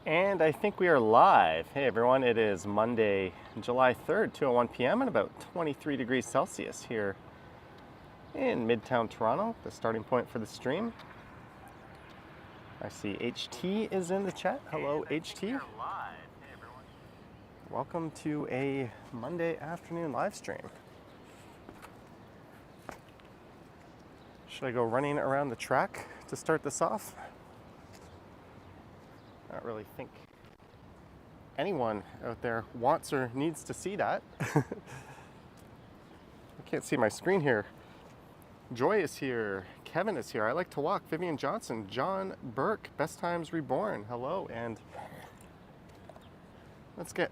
And I think we are live. Hey everyone, it is Monday, July 3rd, 2:01 p.m. and about 23 degrees Celsius here in Midtown Toronto, the starting point for the stream. I see HT is in the chat. Hello, HT. Welcome to a Monday afternoon live stream. Should I go running around the track to start this off? I don't really think anyone out there wants or needs to see that. I can't see my screen here. Joy is here. Kevin is here. I like to walk. Vivian Johnson. John Burke. Best Times Reborn. Hello, and let's get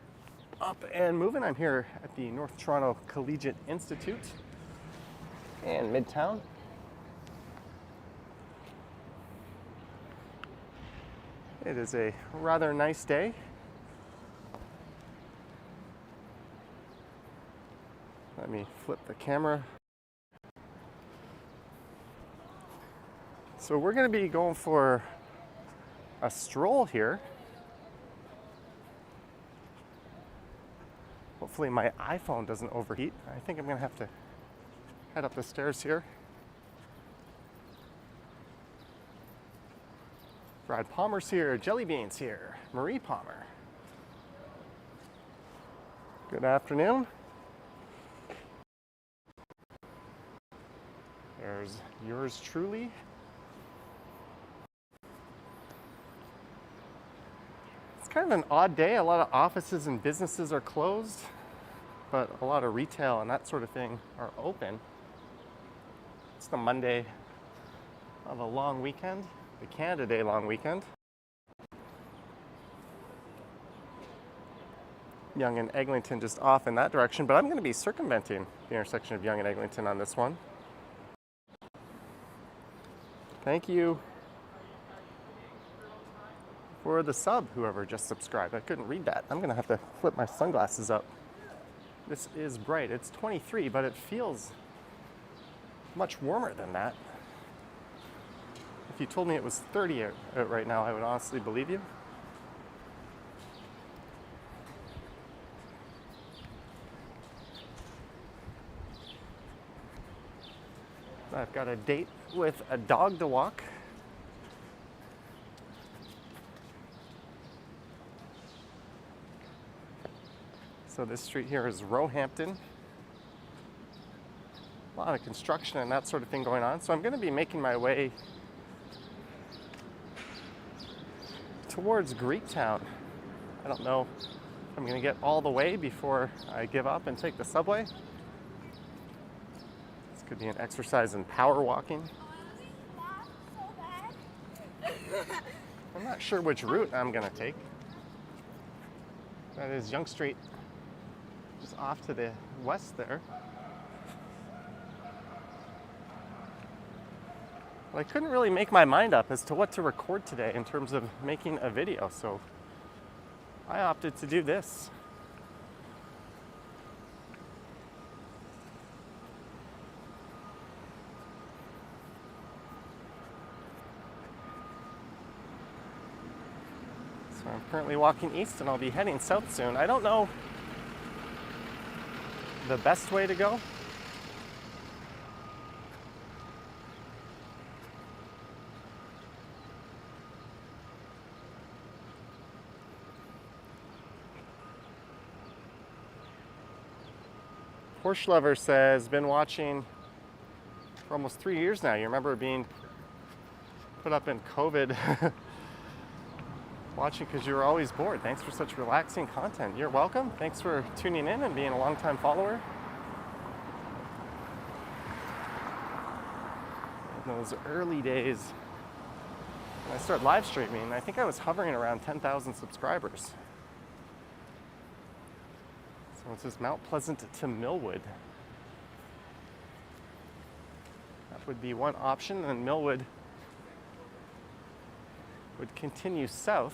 up and moving. I'm here at the North Toronto Collegiate Institute in Midtown. It is a rather nice day. Let me flip the camera. So we're going to be going for a stroll here. Hopefully my iPhone doesn't overheat. I think I'm going to have to head up the stairs here. Brad Palmer's here, Jellybean's here, Marie Palmer. Good afternoon. There's yours truly. It's kind of an odd day. A lot of offices and businesses are closed, but a lot of retail and that sort of thing are open. It's the Monday of a long weekend. The Canada Day long weekend. Yonge and Eglinton just off in that direction, but I'm going to be circumventing the intersection of Yonge and Eglinton on this one. Thank you for the sub, whoever just subscribed. I couldn't read that. I'm going to have to flip my sunglasses up. This is bright. It's 23, but it feels much warmer than that. If you told me it was 30 out right now, I would honestly believe you. I've got a date with a dog to walk. So this street here is Roehampton. A lot of construction and that sort of thing going on. So I'm going to be making my way towards Greektown. I don't know if I'm going to get all the way before I give up and take the subway. This could be an exercise in power walking. I'm not sure which route I'm going to take. That is Yonge Street, just off to the west there. I couldn't really make my mind up as to what to record today in terms of making a video, so I opted to do this. So I'm currently walking east and I'll be heading south soon. I don't know the best way to go. Porsche Lover says, been watching for almost 3 years now. You remember being put up in COVID watching because you were always bored. Thanks for such relaxing content. You're welcome. Thanks for tuning in and being a longtime follower. In those early days when I started live streaming, I think I was hovering around 10,000 subscribers. So it says Mount Pleasant to Millwood. That would be one option, and Millwood would continue south.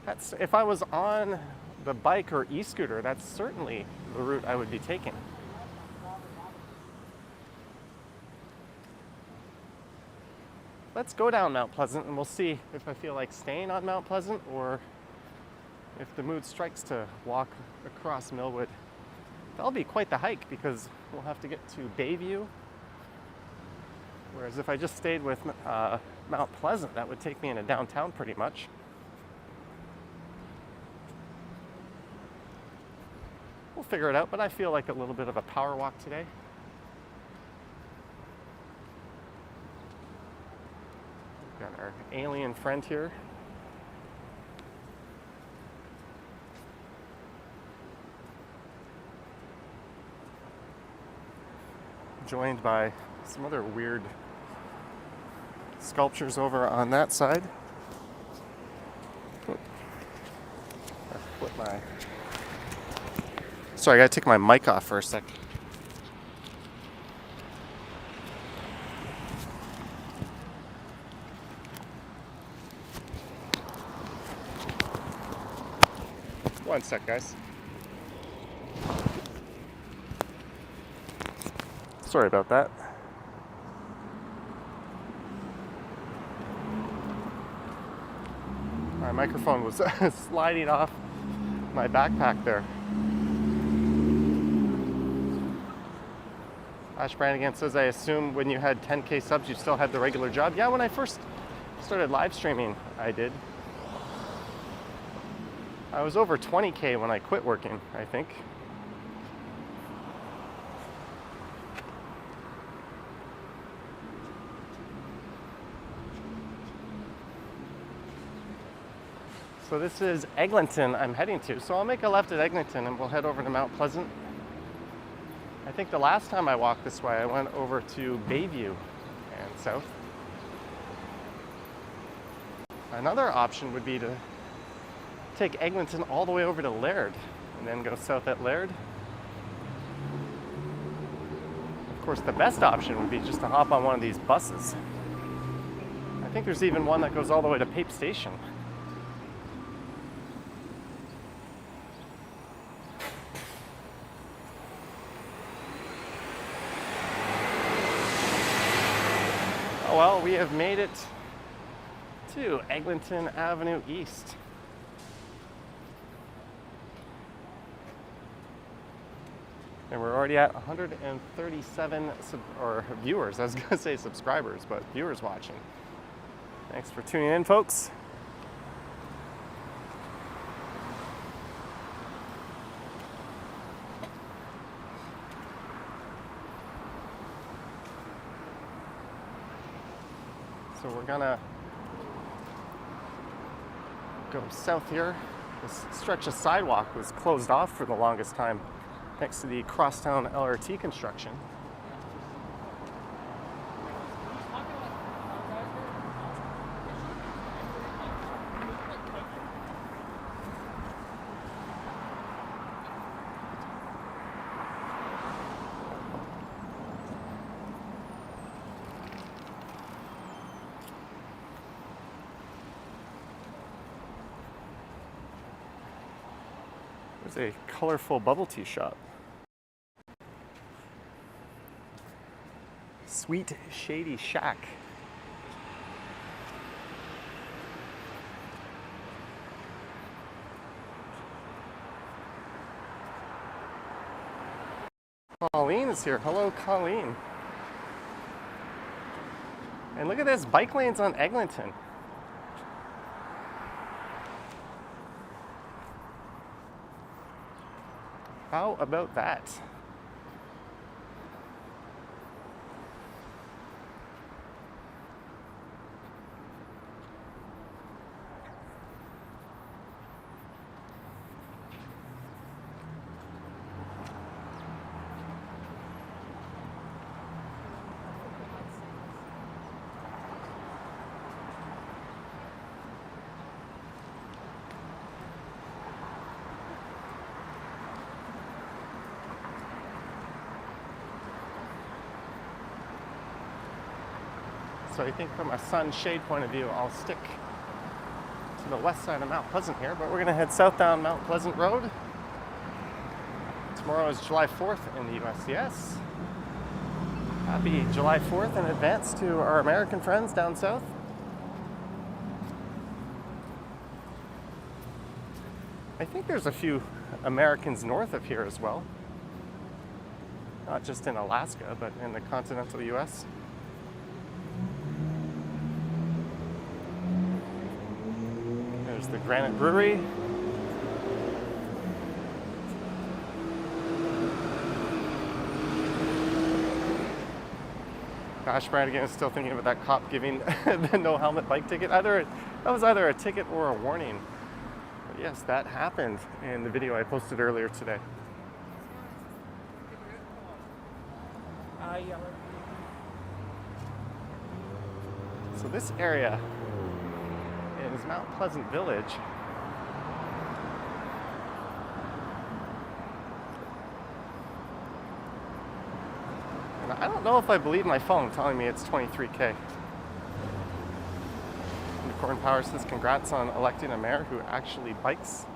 That's, if I was on the bike or e-scooter, that's certainly the route I would be taking. let's go down Mount Pleasant and we'll see if I feel like staying on Mount Pleasant or if the mood strikes to walk across Millwood. That'll be quite the hike because we'll have to get to Bayview. Whereas if I just stayed with Mount Pleasant, that would take me into downtown pretty much. We'll figure it out, but I feel like a little bit of a power walk today. We've got our alien friend here. Joined by some other weird sculptures over on that side. Sorry, I gotta take my mic off for a sec. One sec, guys. Sorry about that. My microphone was sliding off my backpack there. Ash Brannigan says, I assume when you had 10K subs, you still had the regular job. Yeah, when I first started live streaming, I did. I was over 20K when I quit working, I think. So this is Eglinton I'm heading to. So I'll make a left at Eglinton and we'll head over to Mount Pleasant. I think the last time I walked this way, I went over to Bayview and south. Another option would be to take Eglinton all the way over to Laird and then go south at Laird. Of course, the best option would be just to hop on one of these buses. I think there's even one that goes all the way to Pape Station. Well, we have made it to Eglinton Avenue East. And we're already at 137 viewers. I was going to say subscribers, but viewers watching. Thanks for tuning in, folks. So we're gonna go south here. This stretch of sidewalk was closed off for the longest time thanks to the Crosstown LRT construction. There's a colorful bubble tea shop. Sweet Shady Shack. Colleen is here. Hello, Colleen. And look at this, bike lanes on Eglinton. How about that? So I think from a sun-shade point of view, I'll stick to the west side of Mount Pleasant here, but we're gonna head south down Mount Pleasant Road. Tomorrow is July 4th in the US, yes. Happy July 4th in advance to our American friends down south. I think there's a few Americans north of here as well. Not just in Alaska, but in the continental US. There's the Granite Brewery. Gosh, Brad, again, still thinking about that cop giving the no helmet bike ticket. That was either a ticket or a warning. But yes, that happened in the video I posted earlier today. So this area is Mount Pleasant Village. And I don't know if I believe my phone telling me it's 23K. And Corn Power says congrats on electing a mayor who actually bikes.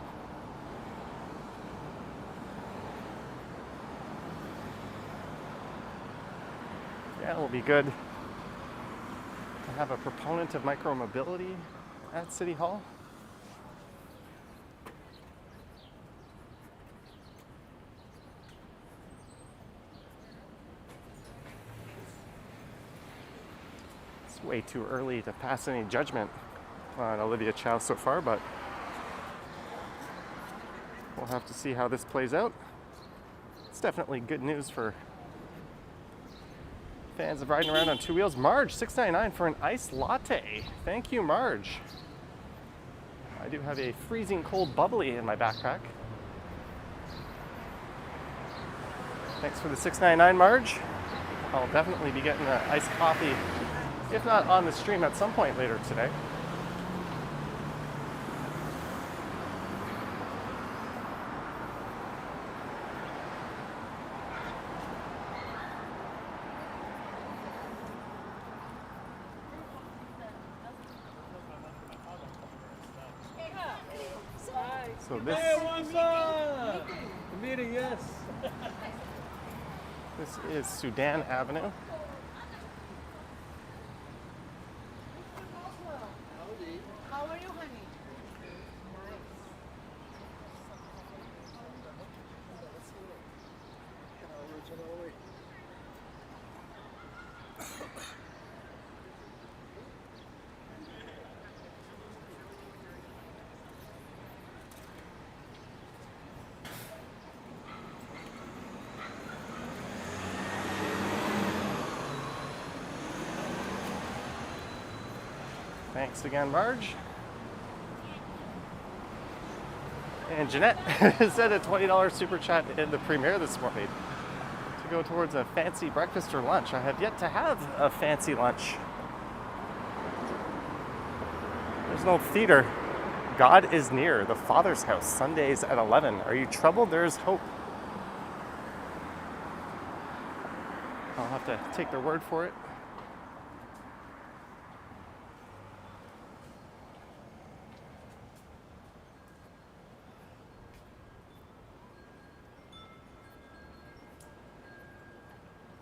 Yeah, it'll be good to have a proponent of micromobility at City Hall. It's way too early to pass any judgment on Olivia Chow so far, but we'll have to see how this plays out. It's definitely good news for fans of riding around on two wheels. Marge, $6.99 for an iced latte. Thank you, Marge. I do have a freezing cold bubbly in my backpack. Thanks for the $6.99, Marge. I'll definitely be getting an iced coffee, if not on the stream, at some point later today. So this, what's up? The meeting, yes. this is Sudan Avenue. How are you, honey? Thanks again, Marge. And Jeanette said a $20 super chat in the premiere this morning to go towards a fancy breakfast or lunch. I have yet to have a fancy lunch. There's an old theater. God is near, the Father's house, Sundays at 11. Are you troubled? There is hope. I'll have to take their word for it.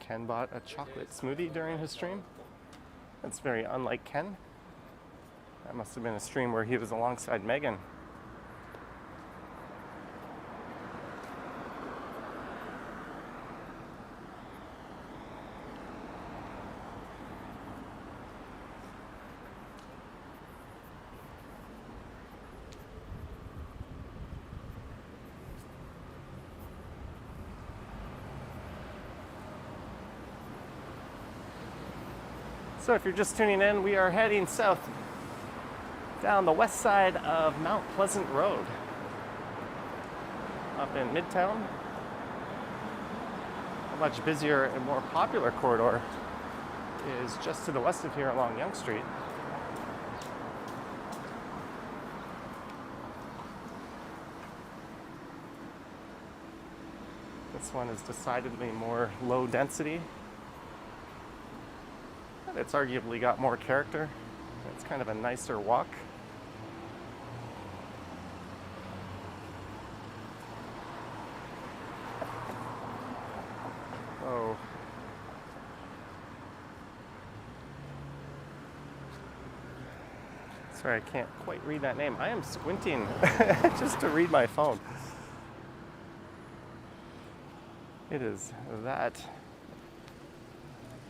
Ken bought a chocolate smoothie during his stream. That's very unlike Ken. That must have been a stream where he was alongside Megan. So if you're just tuning in, we are heading south down the west side of Mount Pleasant Road. Up in Midtown. A much busier and more popular corridor is just to the west of here along Yonge Street. This one is decidedly more low density. It's arguably got more character. It's kind of a nicer walk. Oh. Sorry, I can't quite read that name. I am squinting just to read my phone. It is that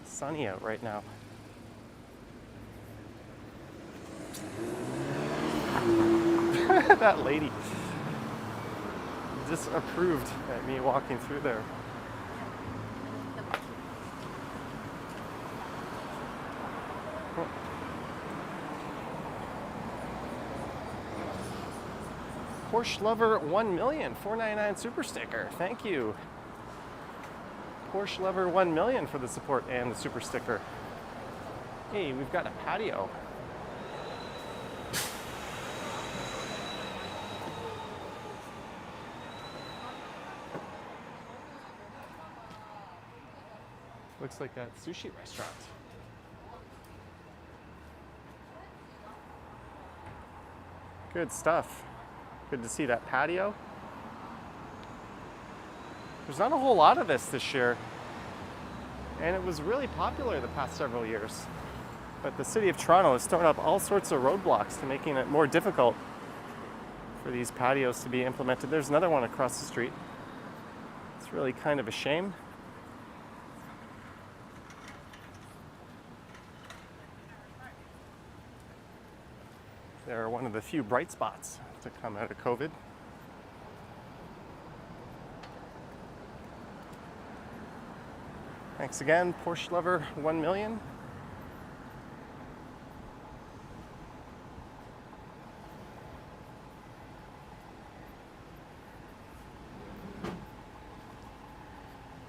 sunny out right now. That lady disapproved at me walking through there. Porsche Lover 1 million, $4.99 super sticker. Thank you. Porsche Lover 1 million for the support and the super sticker. Hey, we've got a patio. Looks like that sushi restaurant. Good stuff. Good to see that patio. There's not a whole lot of this year, and it was really popular the past several years. But the city of Toronto has thrown up all sorts of roadblocks to making it more difficult for these patios to be implemented. There's another one across the street. It's really kind of a shame. They're one of the few bright spots to come out of COVID. Thanks again, Porsche Lover 1 million.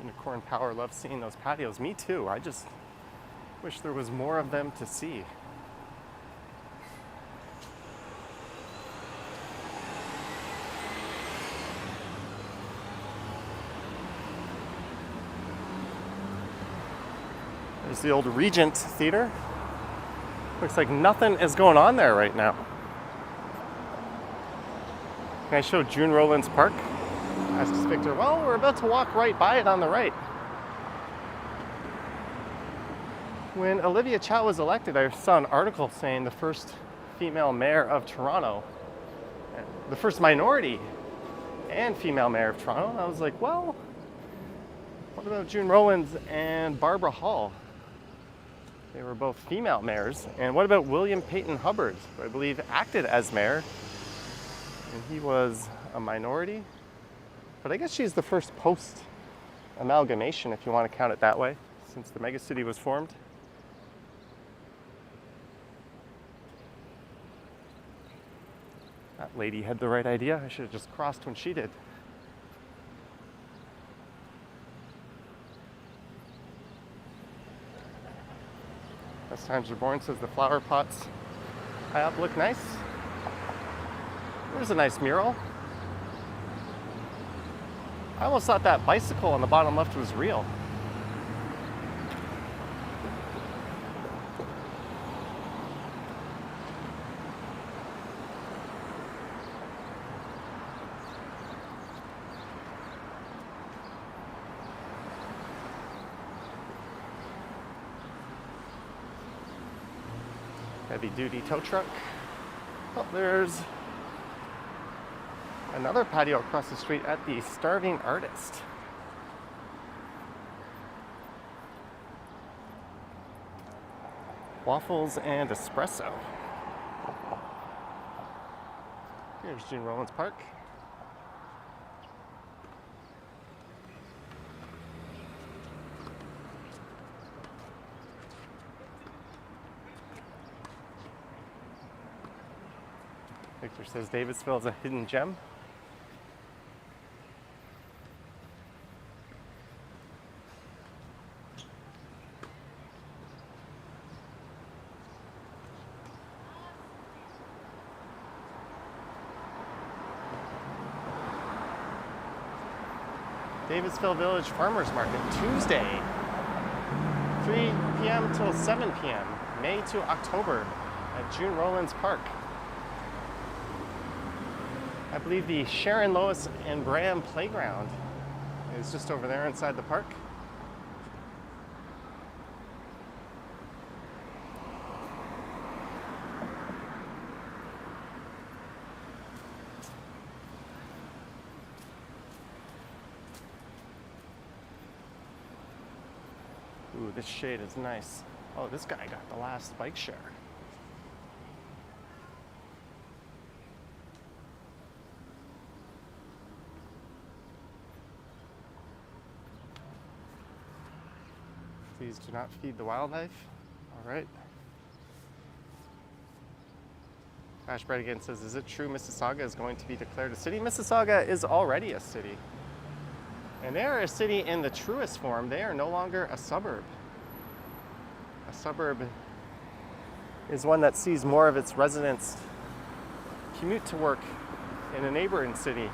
Unicorn Power loves seeing those patios. Me too. I just wish there was more of them to see. There's the old Regent Theater. Looks like nothing is going on there right now. Can I show June Rowlands Park? Asks Victor. Well, we're about to walk right by it on the right. When Olivia Chow was elected, I saw an article saying the first female mayor of Toronto, the first minority and female mayor of Toronto. And I was like, well, what about June Rowlands and Barbara Hall? They were both female mayors. And what about William Peyton Hubbard, who I believe acted as mayor, and he was a minority? But I guess she's the first post-amalgamation, if you want to count it that way, since the megacity was formed. That lady had the right idea. I should have just crossed when she did. As Times Are Born says, the flower pots high up look nice. There's a nice mural. I almost thought that bicycle on the bottom left was real. Heavy duty tow truck. Oh, there's another patio across the street at the Starving Artist. Waffles and espresso. Here's June Rowlands Park. Victor says Davisville is a hidden gem. Davisville Village Farmers Market, Tuesday, 3 p.m. till 7 p.m., May to October at June Rowlands Park. I believe the Sharon, Lois, and Graham Playground is just over there inside the park. Ooh, this shade is nice. Oh, this guy got the last bike share. Please do not feed the wildlife. All right. Ash Bright again says, is it true Mississauga is going to be declared a city? Mississauga is already a city. And they are a city in the truest form. They are no longer a suburb. A suburb is one that sees more of its residents commute to work in a neighboring city.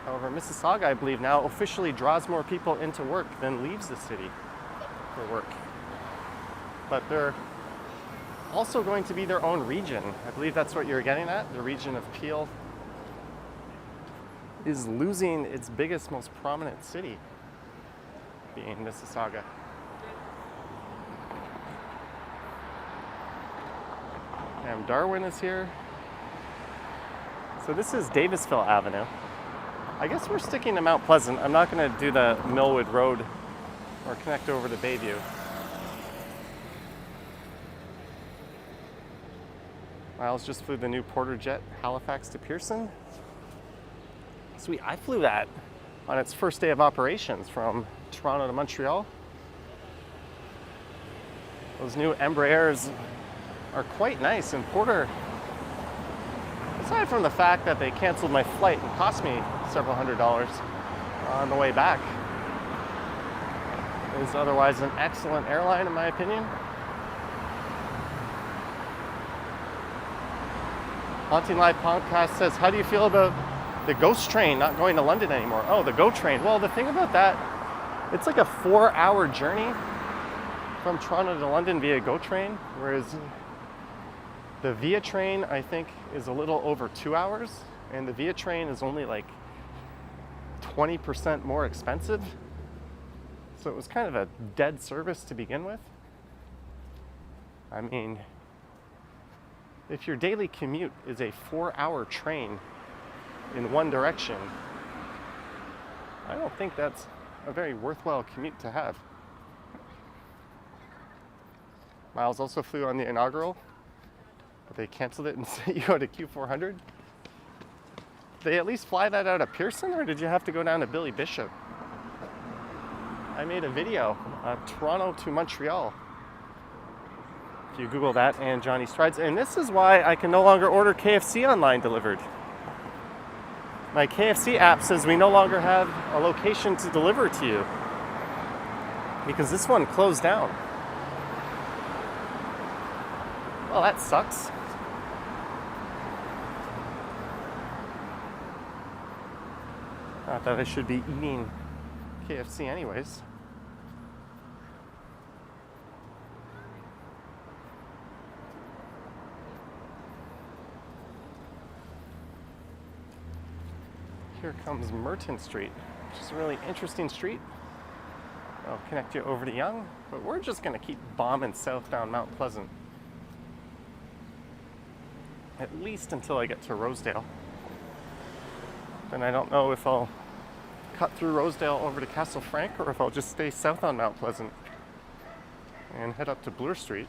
However, Mississauga, I believe, now officially draws more people into work than leaves the city for work. But they're also going to be their own region. I believe that's what you're getting at. The region of Peel is losing its biggest, most prominent city, being Mississauga. And Darwin is here. So this is Davisville Avenue. I guess we're sticking to Mount Pleasant. I'm not going to do the Millwood Road or connect over to Bayview. Miles just flew the new Porter jet Halifax to Pearson. Sweet, I flew that on its first day of operations from Toronto to Montreal. Those new Embraers are quite nice, and Porter, aside from the fact that they canceled my flight and cost me several $100s on the way back, is otherwise an excellent airline in my opinion. Haunting Live Podcast says, how do you feel about the Ghost Train not going to London anymore? Oh, the GO Train. Well, the thing about that, it's like a 4-hour journey from Toronto to London via GO Train, whereas the Via Train, I think, is a little over 2 hours, and the Via Train is only like 20% more expensive. So it was kind of a dead service to begin with. I mean, if your daily commute is a 4-hour train in one direction, I don't think that's a very worthwhile commute to have. Miles also flew on the inaugural, but they canceled it and sent you out a Q400. Did they at least fly that out of Pearson, or did you have to go down to Billy Bishop? I made a video, Toronto to Montreal. If you Google that and Johnny Strides, and this is why I can no longer order KFC online delivered. My KFC app says we no longer have a location to deliver to you because this one closed down. Well, that sucks. Not that I should be eating KFC anyways. Here comes Merton Street, which is a really interesting street. I'll connect you over to Yonge, but we're just going to keep bombing southbound Mount Pleasant. At least until I get to Rosedale. Then I don't know if I'll cut through Rosedale over to Castle Frank or if I'll just stay south on Mount Pleasant and head up to Bloor Street.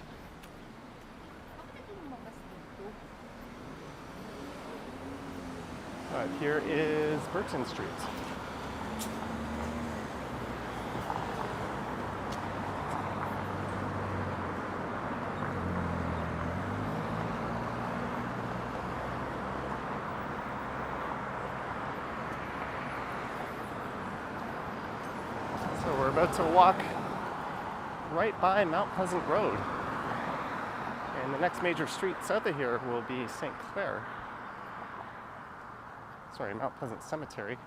But here is Burton Street. So we're about to walk right by Mount Pleasant Road. And the next major street south of here will be St. Clair. Sorry, Mount Pleasant Cemetery.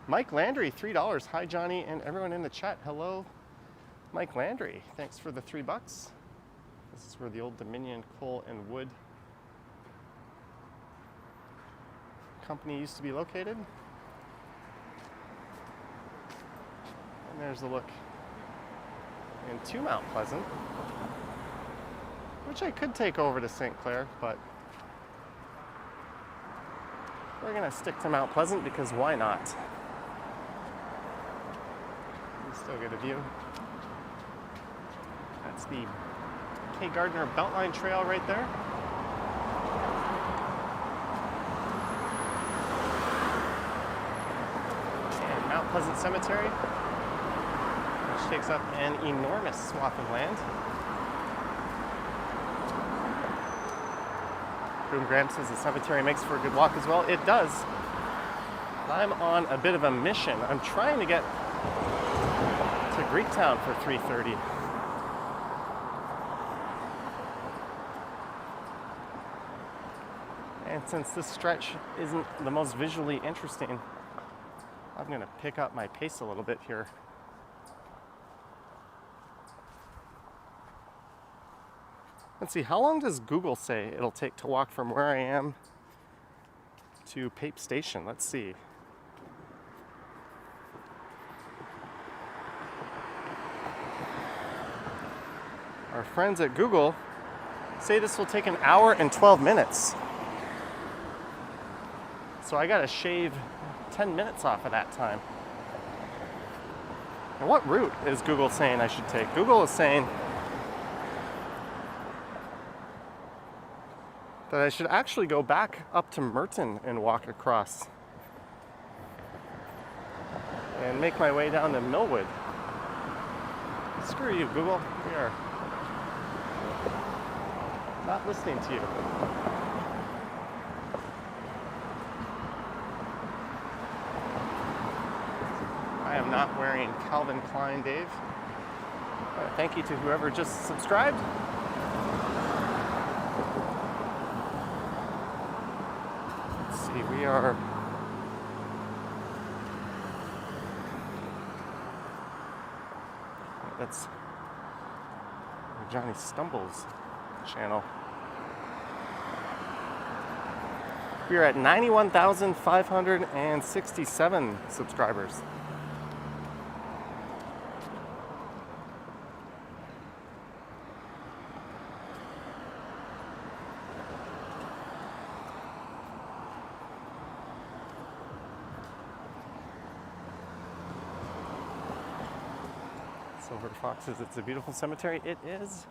Mike Landry, $3. Hi, Johnny, and everyone in the chat. Hello, Mike Landry. Thanks for the $3. This is where the old Dominion Coal and Wood Company used to be located. And there's a look into Mount Pleasant, which I could take over to St. Clair, but we're going to stick to Mount Pleasant because why not? Still get a view. That's the K. Gardner Beltline Trail right there. And Mount Pleasant Cemetery, which takes up an enormous swath of land. Boom Graham says the cemetery makes for a good walk as well. It does. I'm on a bit of a mission. I'm trying to get to Greektown for 3:30. And since this stretch isn't the most visually interesting, I'm going to pick up my pace a little bit here. Let's see, how long does Google say it'll take to walk from where I am to Pape Station? Let's see. Our friends at Google say this will take 1 hour and 12 minutes. So I gotta shave 10 minutes off of that time. And what route is Google saying I should take? Google is saying that I should actually go back up to Merton and walk across and make my way down to Millwood. Screw you, Google. We are not listening to you. I am not wearing Calvin Klein, Dave. Thank you to whoever just subscribed. Let's see, we are that's Johnny Stumbles channel. We are at 91,567 subscribers. Silver Foxes, it's a beautiful cemetery. It is.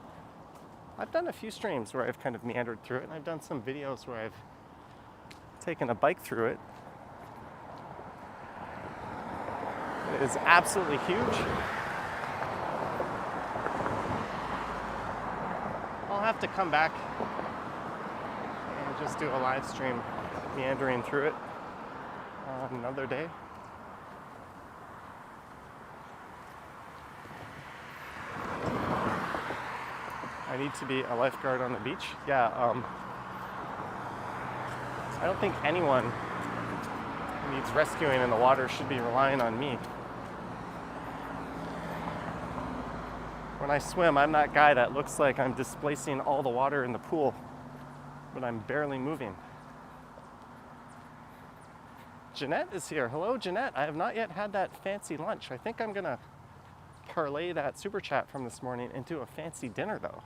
I've done a few streams where I've kind of meandered through it, and I've done some videos where I've taken a bike through it. It is absolutely huge. I'll have to come back and just do a live stream meandering through it on another day. I need to be a lifeguard on the beach. Yeah, I don't think anyone who needs rescuing in the water should be relying on me. When I swim, I'm that guy that looks like I'm displacing all the water in the pool, but I'm barely moving. Jeanette is here. Hello, Jeanette. I have not yet had that fancy lunch. I think I'm gonna parlay that super chat from this morning into a fancy dinner, though.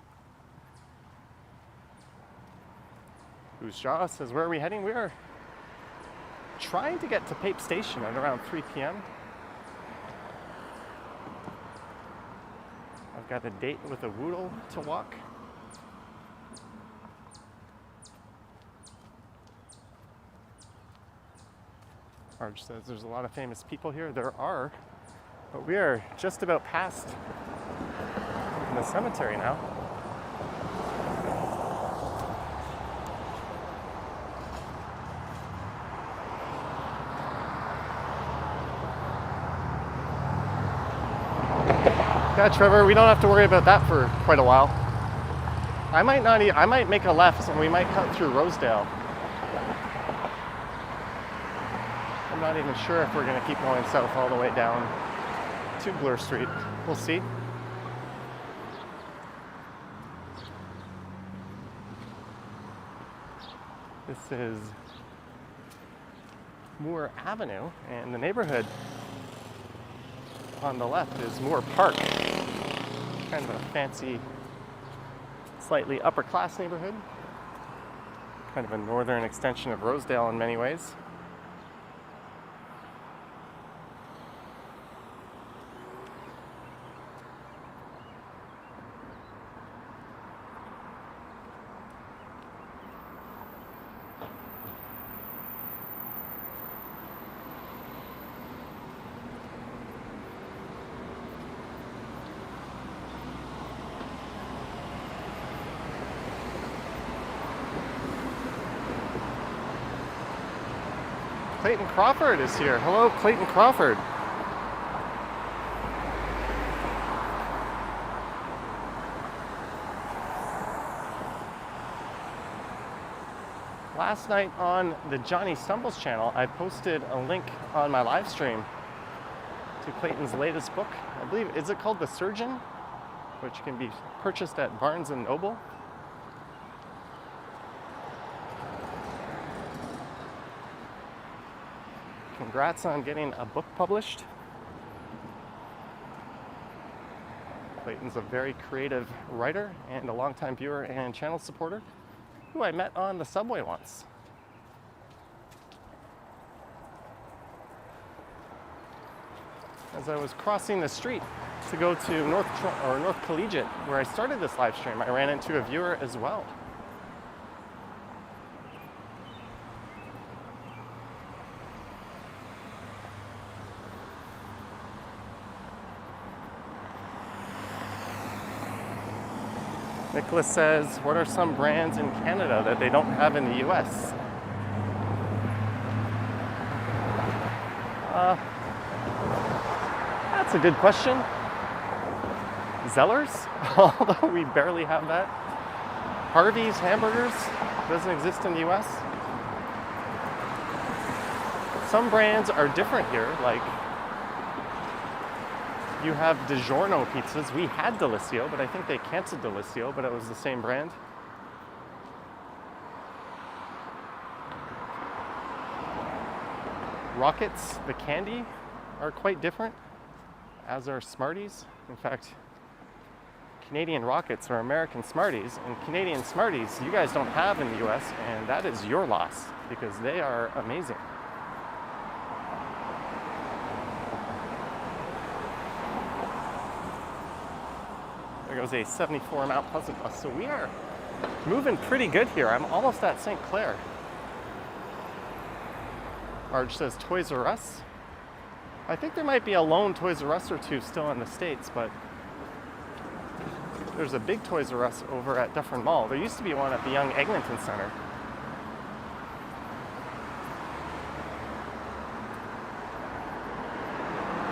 Jaw says, where are we heading? We are trying to get to Pape Station at around 3 p.m. I've got a date with a Woodle to walk. Arj says there's a lot of famous people here. There are, but we are just about past the cemetery now. Yeah, Trevor, we don't have to worry about that for quite a while. I might make a left and we might cut through Rosedale. I'm not even sure if we're going to keep going south all the way down to Bloor Street. We'll see. This is Moore Avenue, and the neighborhood on the left is Moore Park. Kind of a fancy, slightly upper class neighborhood. Kind of a northern extension of Rosedale in many ways. Clayton Crawford is here. Hello, Clayton Crawford. Last night on the Johnny Stumbles channel, I posted a link on my live stream to Clayton's latest book. I believe, is it called The Surgeon? Which can be purchased at Barnes & Noble. Congrats on getting a book published. Clayton's a very creative writer and a longtime viewer and channel supporter who I met on the subway once. As I was crossing the street to go to North Collegiate, where I started this live stream, I ran into a viewer as well. Nicholas says, what are some brands in Canada that they don't have in the US? That's a good question. Zellers, although we barely have that. Harvey's Hamburgers doesn't exist in the US. Some brands are different here, like you have DiGiorno pizzas. We had Delissio, but I think they canceled Delissio, but it was the same brand. Rockets, the candy, are quite different, as are Smarties. In fact, Canadian Rockets are American Smarties, and Canadian Smarties you guys don't have in the US, and that is your loss, because they are amazing. There goes a 74 Mount Pleasant bus. So we are moving pretty good here. I'm almost at St. Clair. Arj says Toys R Us. I think there might be a lone Toys R Us or two still in the States, but there's a big Toys R Us over at Dufferin Mall. There used to be one at the Young Eglinton Center.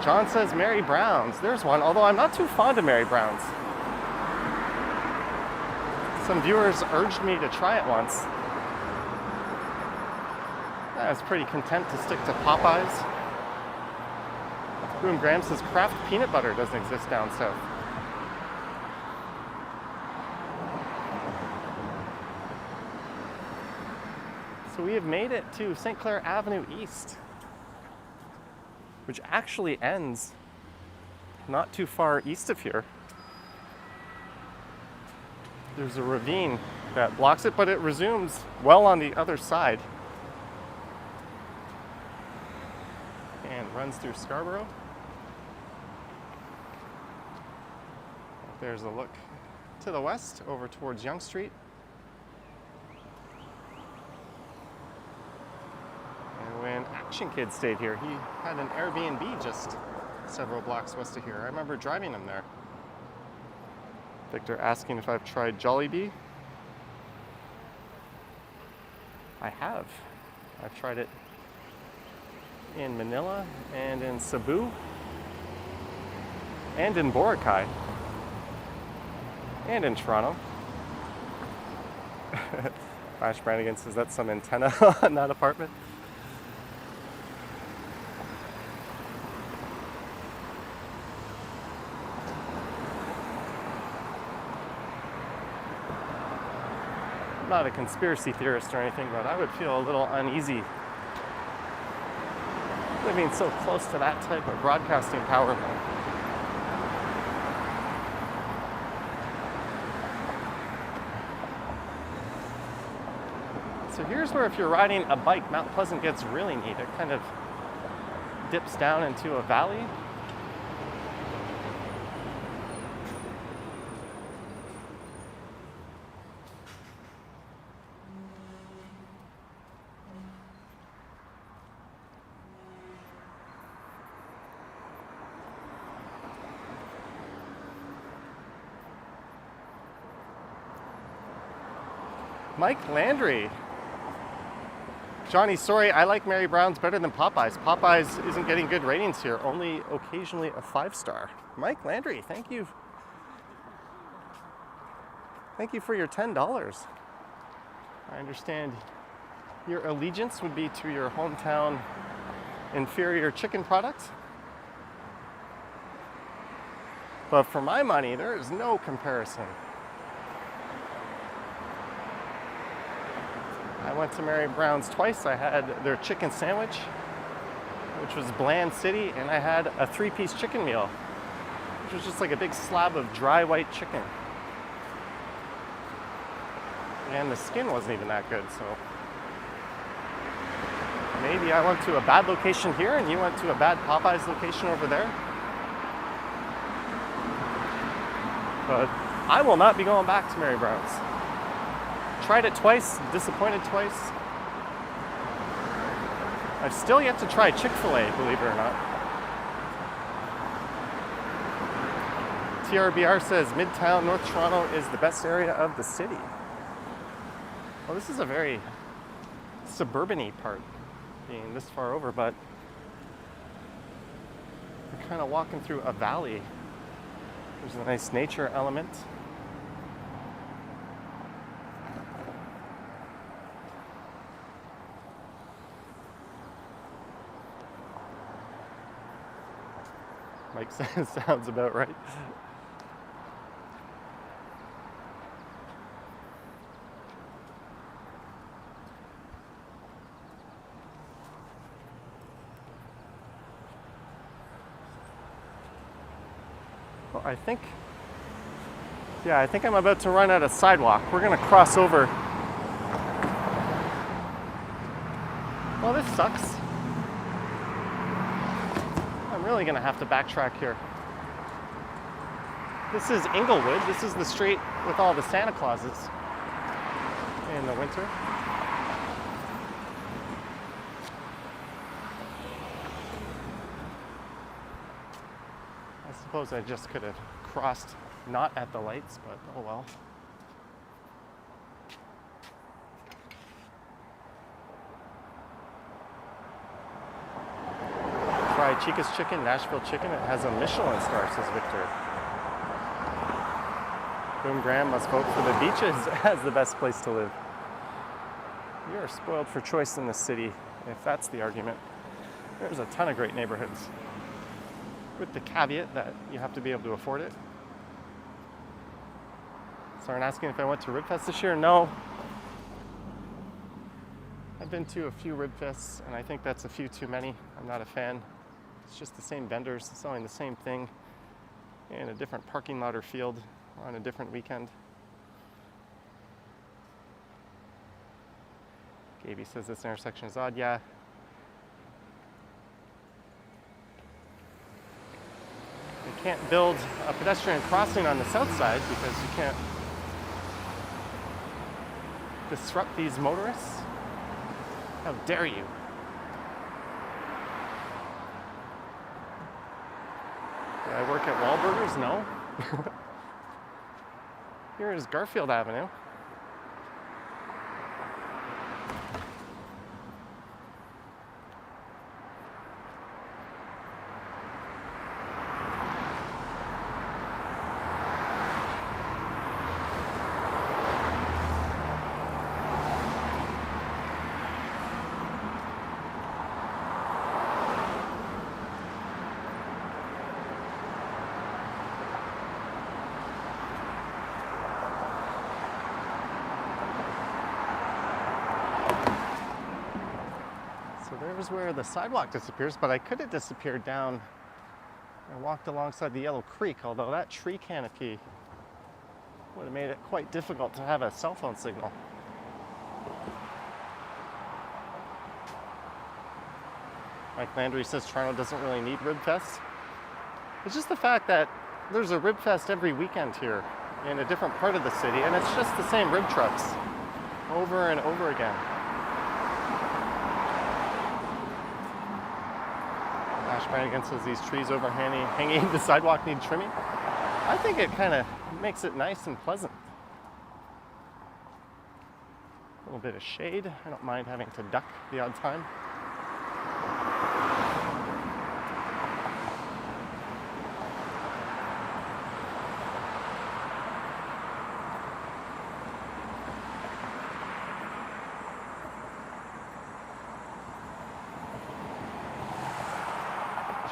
John says Mary Brown's. There's one, although I'm not too fond of Mary Brown's. Some viewers urged me to try it once. I was pretty content to stick to Popeyes. Boom Graham says Kraft peanut butter doesn't exist down south. So we have made it to St. Clair Avenue East, which actually ends not too far east of here. There's a ravine that blocks it, but it resumes well on the other side and runs through Scarborough. There's a look to the west over towards Yonge Street. And when Action Kid stayed here, he had an Airbnb just several blocks west of here. I remember driving him there. Victor asking if I've tried Jollibee. I have. I've tried it in Manila and in Cebu and in Boracay and in Toronto. Flash Brannigan says that's some antenna on that apartment. I'm not a conspiracy theorist or anything, but I would feel a little uneasy living so close to that type of broadcasting power. So here's where, if you're riding a bike, Mount Pleasant gets really neat. It kind of dips down into a valley. Mike Landry. Johnny, sorry, I like Mary Brown's better than Popeyes. Popeyes isn't getting good ratings here, only occasionally a 5-star. Mike Landry, thank you. Thank you for your $10. I understand your allegiance would be to your hometown inferior chicken product. But for my money, there is no comparison. I went to Mary Brown's twice. I had their chicken sandwich, which was Bland City, and I had a 3-piece chicken meal, which was just like a big slab of dry white chicken. And the skin wasn't even that good, so maybe I went to a bad location here and you went to a bad Popeyes location over there. But I will not be going back to Mary Brown's. Tried it twice, disappointed twice. I've still yet to try Chick-fil-A, believe it or not. TRBR says Midtown, North Toronto is the best area of the city. Well, this is a very suburban-y part, being this far over, but we're kind of walking through a valley. There's a nice nature element. Mike says, sounds about right. Well, I think I'm about to run out of sidewalk. We're gonna cross over. Well, this sucks. I'm really gonna have to backtrack here. This is Inglewood. This is the street with all the Santa Clauses in the winter. I suppose I just could have crossed not at the lights, but oh well. Try Chica's Chicken, Nashville Chicken. It has a Michelin star, says Victor. Boom Graham must vote for the beaches as the best place to live. You are spoiled for choice in this city, if that's the argument. There's a ton of great neighborhoods, with the caveat that you have to be able to afford it. Someone asking if I went to Ribfest this year? No. I've been to a few Ribfests, and I think that's a few too many. I'm not a fan. It's just the same vendors selling the same thing in a different parking lot or field on a different weekend. Gaby says this intersection is odd. Yeah. You can't build a pedestrian crossing on the south side because you can't disrupt these motorists. How dare you? Do I work at Wahlburgers? No. Here is Garfield Avenue. There's where the sidewalk disappears, but I could have disappeared down and walked alongside the Yellow Creek, although that tree canopy would have made it quite difficult to have a cell phone signal. Mike Landry says Toronto doesn't really need Ribfest. It's just the fact that there's a Ribfest every weekend here in a different part of the city, and it's just the same rib trucks over and over again. Ash Brannigan says these trees hanging the sidewalk need trimming. I think it kind of makes it nice and pleasant. A little bit of shade. I don't mind having to duck the odd time.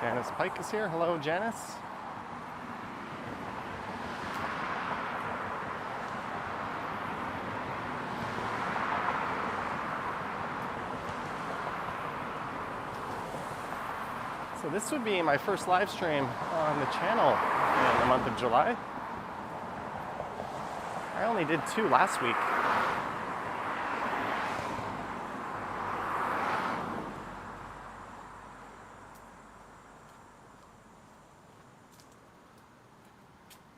Janice Pike is here. Hello, Janice. So this would be my first live stream on the channel in the month of July. I only did 2 last week.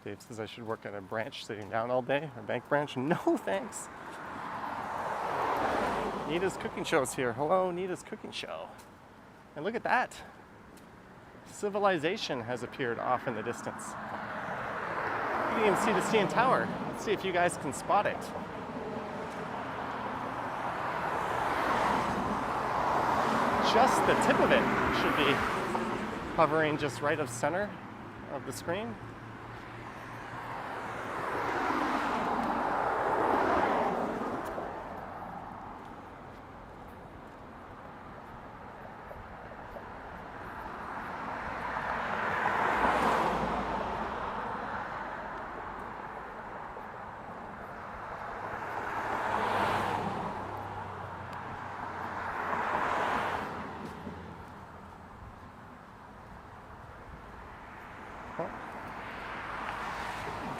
Dave says I should work at a branch sitting down all day, a bank branch. No, thanks. Nita's Cooking Show's here. Hello, Nita's Cooking Show. And look at that. Civilization has appeared off in the distance. You can even see the CN Tower. Let's see if you guys can spot it. Just the tip of it should be hovering just right of center of the screen.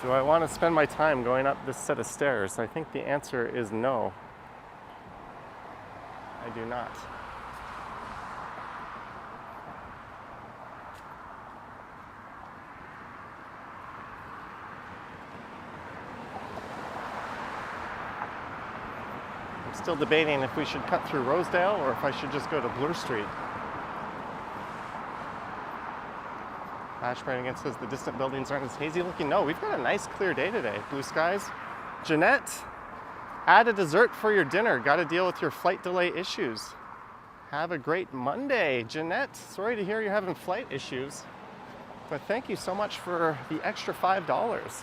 Do I want to spend my time going up this set of stairs? I think the answer is no. I do not. I'm still debating if we should cut through Rosedale or if I should just go to Bloor Street. Ash Brandon says the distant buildings aren't as hazy looking. No, we've got a nice clear day today. Blue skies. Jeanette, add a dessert for your dinner. Got to deal with your flight delay issues. Have a great Monday. Jeanette, sorry to hear you're having flight issues, but thank you so much for the extra $5.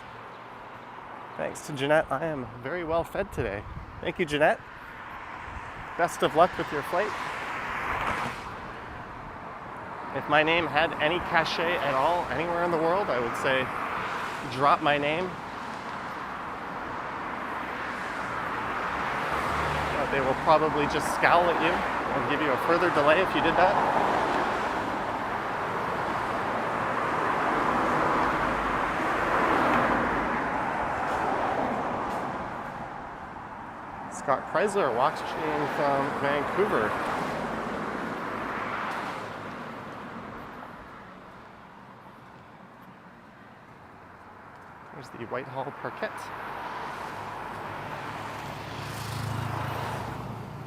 Thanks to Jeanette, I am very well fed today. Thank you, Jeanette. Best of luck with your flight. If my name had any cachet at all anywhere in the world, I would say drop my name. But they will probably just scowl at you and give you a further delay if you did that. Scott Chrysler watching from Vancouver. There's the Whitehall Parquet.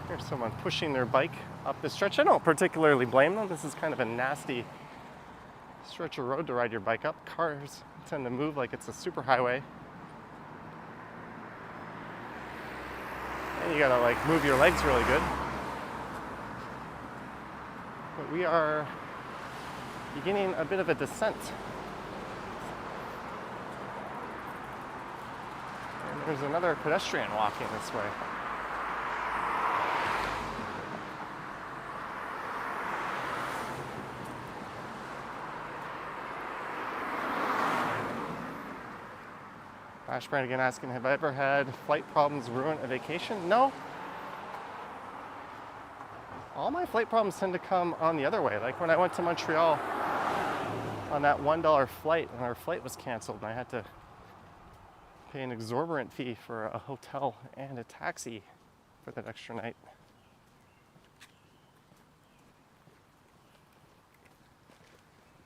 Here's someone pushing their bike up the stretch. I don't particularly blame them. This is kind of a nasty stretch of road to ride your bike up. Cars tend to move like it's a superhighway. And you gotta like move your legs really good. But we are beginning a bit of a descent. There's another pedestrian walking this way. Ash Brannigan asking, have I ever had flight problems ruin a vacation? No. All my flight problems tend to come on the other way. Like when I went to Montreal on that $1 flight and our flight was canceled and I had to pay an exorbitant fee for a hotel and a taxi for that extra night.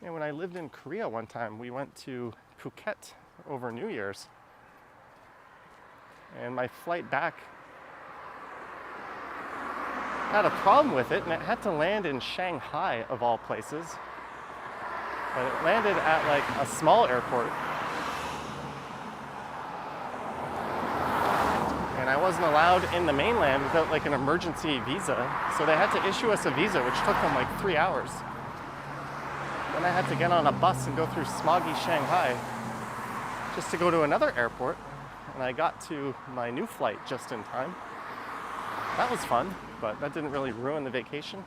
And when I lived in Korea one time, we went to Phuket over New Year's. And my flight back had a problem with it, and it had to land in Shanghai, of all places. But it landed at like a small airport. And I wasn't allowed in the mainland without like an emergency visa. So they had to issue us a visa, which took them like 3 hours. Then I had to get on a bus and go through smoggy Shanghai just to go to another airport. And I got to my new flight just in time. That was fun, but that didn't really ruin the vacation.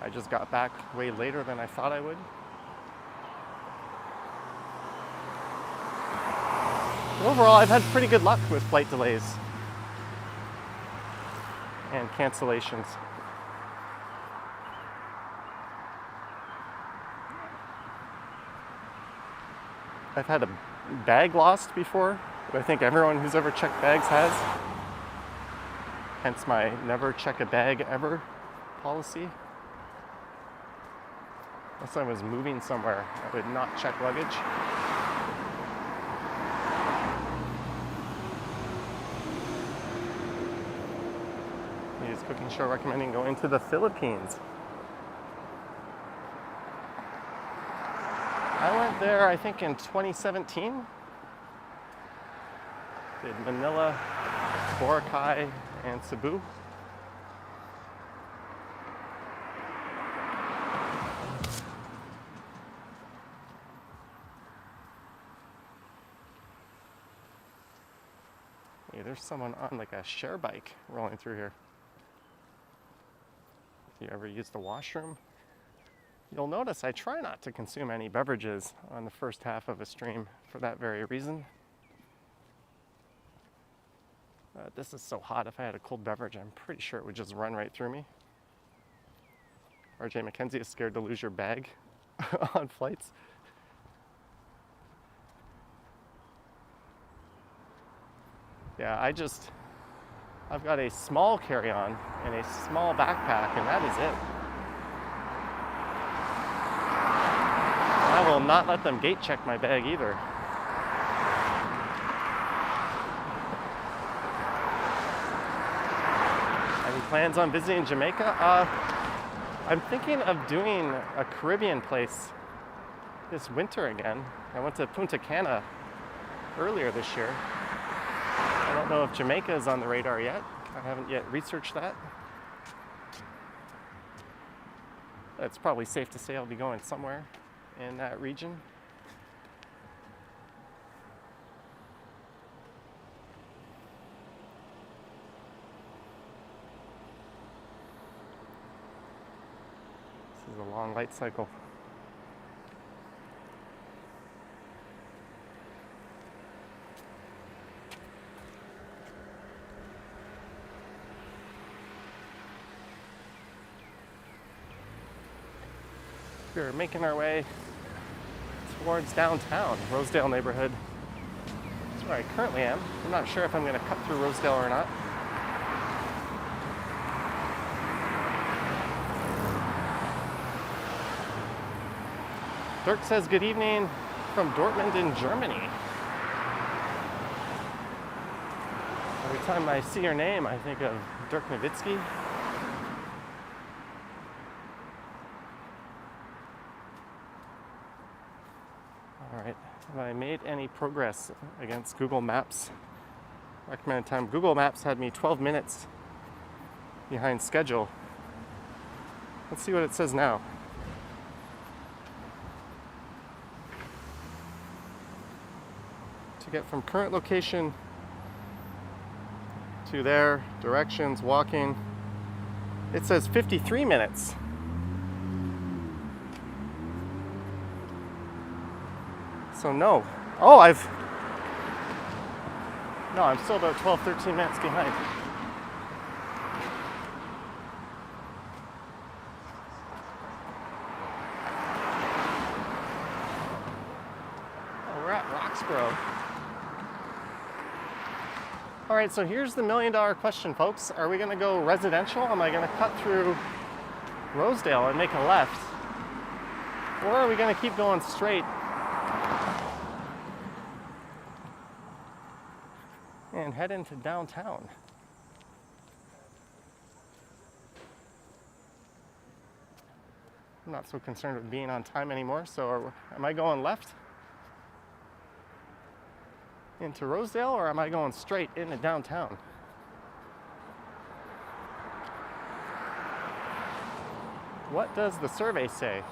I just got back way later than I thought I would. Overall, I've had pretty good luck with flight delays and cancellations. I've had a bag lost before, but I think everyone who's ever checked bags has. Hence my never check a bag ever policy. Unless I was moving somewhere, I would not check luggage. News Cooking Show recommending going to the Philippines. I went there, I think, in 2017. Did Manila, Boracay, and Cebu. Hey, there's someone on like a share bike rolling through here. If you ever use the washroom, you'll notice I try not to consume any beverages on the first half of a stream for that very reason. This is so hot, if I had a cold beverage, I'm pretty sure it would just run right through me. RJ McKenzie is scared to lose your bag on flights. Yeah, I've got a small carry-on and a small backpack, and that is it. I will not let them gate check my bag either. Any plans on visiting Jamaica? I'm thinking of doing a Caribbean place this winter again. I went to Punta Cana earlier this year. I don't know if Jamaica is on the radar yet. I haven't yet researched that. It's probably safe to say I'll be going somewhere in that region. This is a long light cycle. We're making our way towards downtown, Rosedale neighborhood. That's where I currently am. I'm not sure if I'm going to cut through Rosedale or not. Dirk says good evening from Dortmund in Germany. Every time I see your name, I think of Dirk Nowitzki. Alright, have I made any progress against Google Maps? Recommended time. Google Maps had me 12 minutes behind schedule. Let's see what it says now. To get from current location to there, directions, walking, it says 53 minutes. So no. Oh, I'm still about 12, 13 minutes behind. Oh, we're at Roxborough. All right, so here's the million-dollar question, folks. Are we gonna go residential? Am I gonna cut through Rosedale and make a left? Or are we gonna keep going straight and head into downtown? I'm not so concerned with being on time anymore, so am I going left into Rosedale, or am I going straight into downtown? What does the survey say?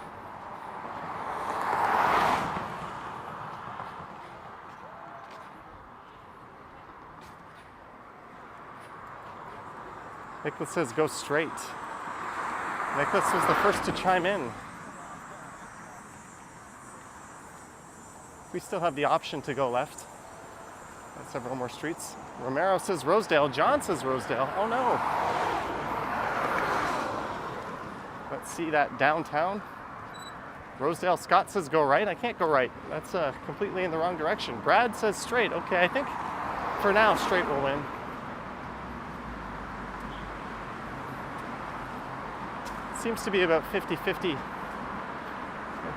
Nicholas says go straight. Nicholas was the first to chime in. We still have the option to go left on several more streets. Romero says Rosedale. John says Rosedale. Oh no. Let's see that downtown. Rosedale. Scott says go right. I can't go right. That's completely in the wrong direction. Brad says straight. Okay, I think for now straight will win. Seems to be about 50-50 in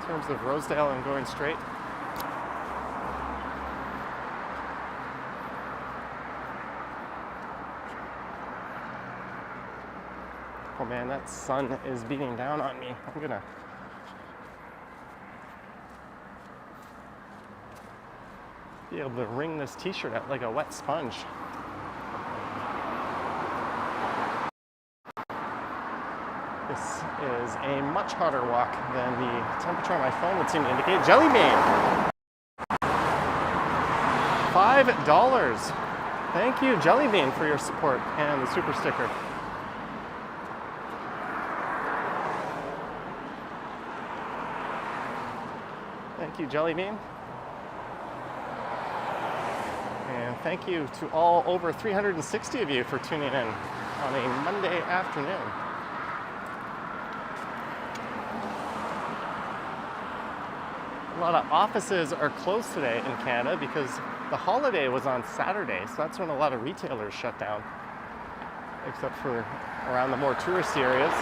terms of Rosedale and going straight. Oh man, that sun is beating down on me. I'm gonna be able to wring this t-shirt out like a wet sponge. This is a much hotter walk than the temperature on my phone would seem to indicate. Jelly bean. $5. Thank you, Jelly Bean, for your support and the super sticker. Thank you, Jelly Bean. And thank you to all over 360 of you for tuning in on a Monday afternoon. A lot of offices are closed today in Canada because the holiday was on Saturday, so that's when a lot of retailers shut down, except for around the more touristy areas.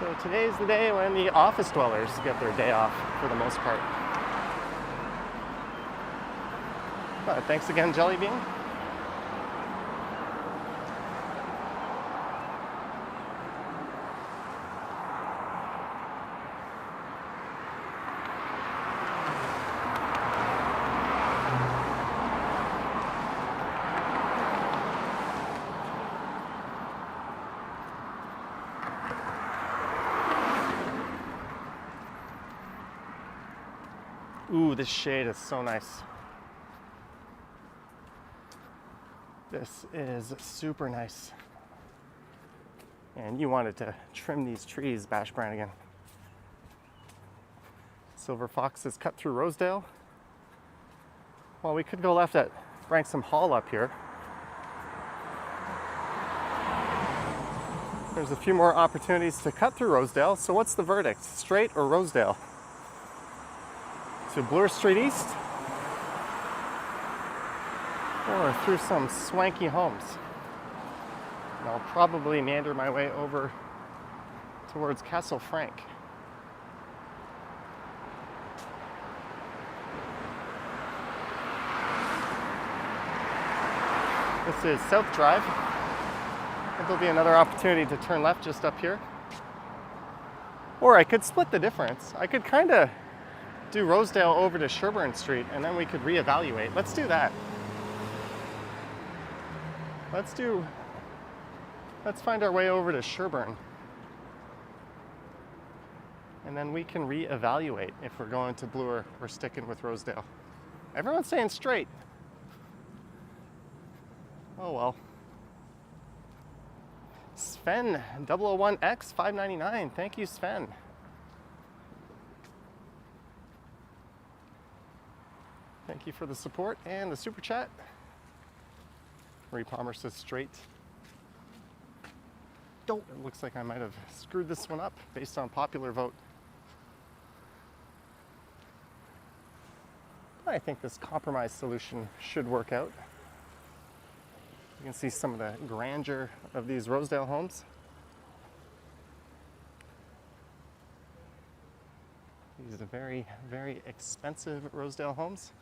So today's the day when the office dwellers get their day off for the most part. But thanks again, Jelly Bean. Ooh, this shade is so nice. This is super nice. And you wanted to trim these trees, Bash Brannigan. Silver Fox has cut through Rosedale. Well, we could go left at Branksome Hall up here. There's a few more opportunities to cut through Rosedale. So what's the verdict? Straight or Rosedale? To Bloor Street East or through some swanky homes. And I'll probably meander my way over towards Castle Frank. This is South Drive. I think there'll be another opportunity to turn left just up here. Or I could split the difference. I could kind of do Rosedale over to Sherburne Street and then we could reevaluate. Let's do that. Let's find our way over to Sherburne. And then we can reevaluate if we're going to Bloor or sticking with Rosedale. Everyone's saying straight. Oh well. Sven, 001X, $5.99. Thank you, Sven. Thank you for the support and the super chat. Marie Palmer says straight. It looks like I might have screwed this one up based on popular vote. I think this compromise solution should work out. You can see some of the grandeur of these Rosedale homes. These are very, very expensive Rosedale homes.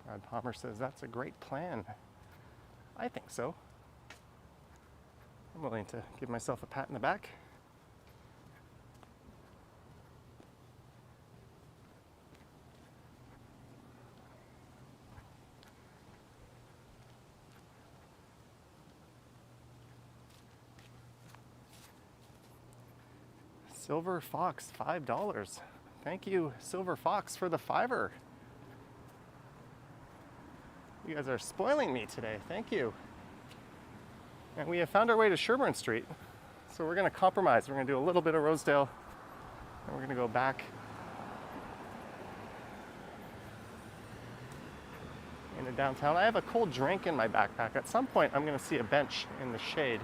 Brad Palmer says that's a great plan. I think so. I'm willing to give myself a pat in the back. Silver Fox, $5. Thank you, Silver Fox, for the $5. You guys are spoiling me today. Thank you. And we have found our way to Sherburne Street. So we're going to compromise. We're going to do a little bit of Rosedale, and we're going to go back into downtown. I have a cold drink in my backpack. At some point, I'm going to see a bench in the shade.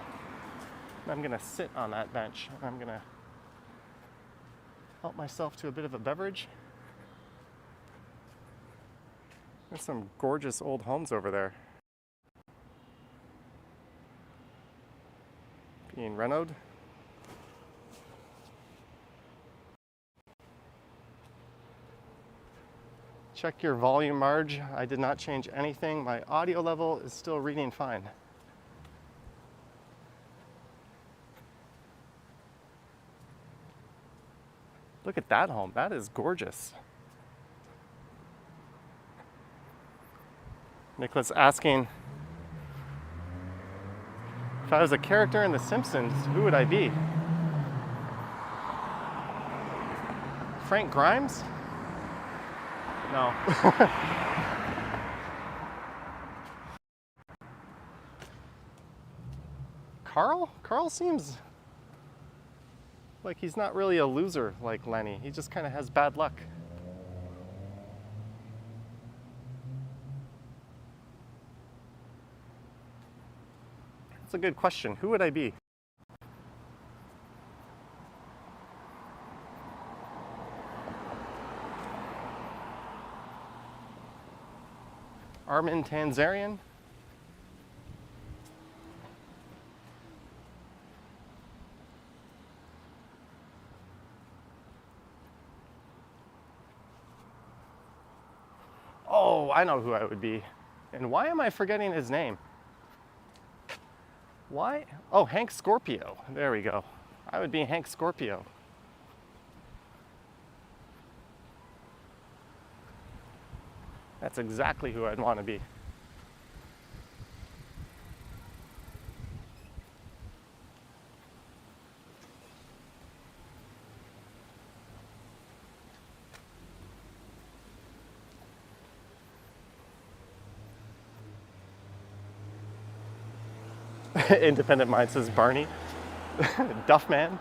And I'm going to sit on that bench. And I'm going to help myself to a bit of a beverage. There's some gorgeous old homes over there. Being renoed. Check your volume, Marge. I did not change anything. My audio level is still reading fine. Look at that home. That is gorgeous. Nicholas asking, if I was a character in The Simpsons, who would I be? Frank Grimes? No. Carl? Carl seems like he's not really a loser like Lenny. He just kind of has bad luck. That's a good question. Who would I be? Armin Tanzarian? Oh, I know who I would be. And why am I forgetting his name? Why? Oh, Hank Scorpio. There we go. I would be Hank Scorpio. That's exactly who I'd want to be. Independent Mind says Barney. Duffman.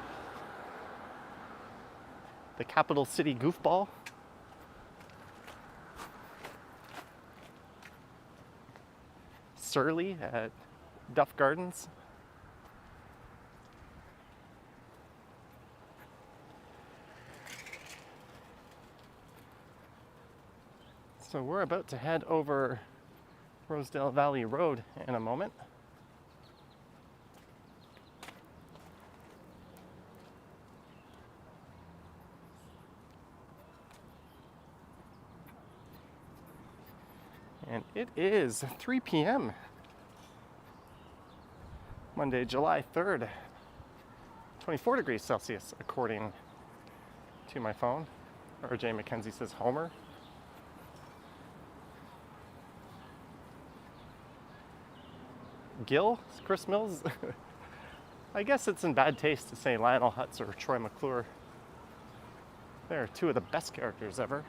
The capital city goofball. Surly at Duff Gardens. So we're about to head over Rosedale Valley Road in a moment. And it is 3 p.m. Monday, July 3rd. 24 degrees Celsius, according to my phone. RJ McKenzie says Homer. Gil? Chris Mills? I guess it's in bad taste to say Lionel Hutz or Troy McClure. They're two of the best characters ever.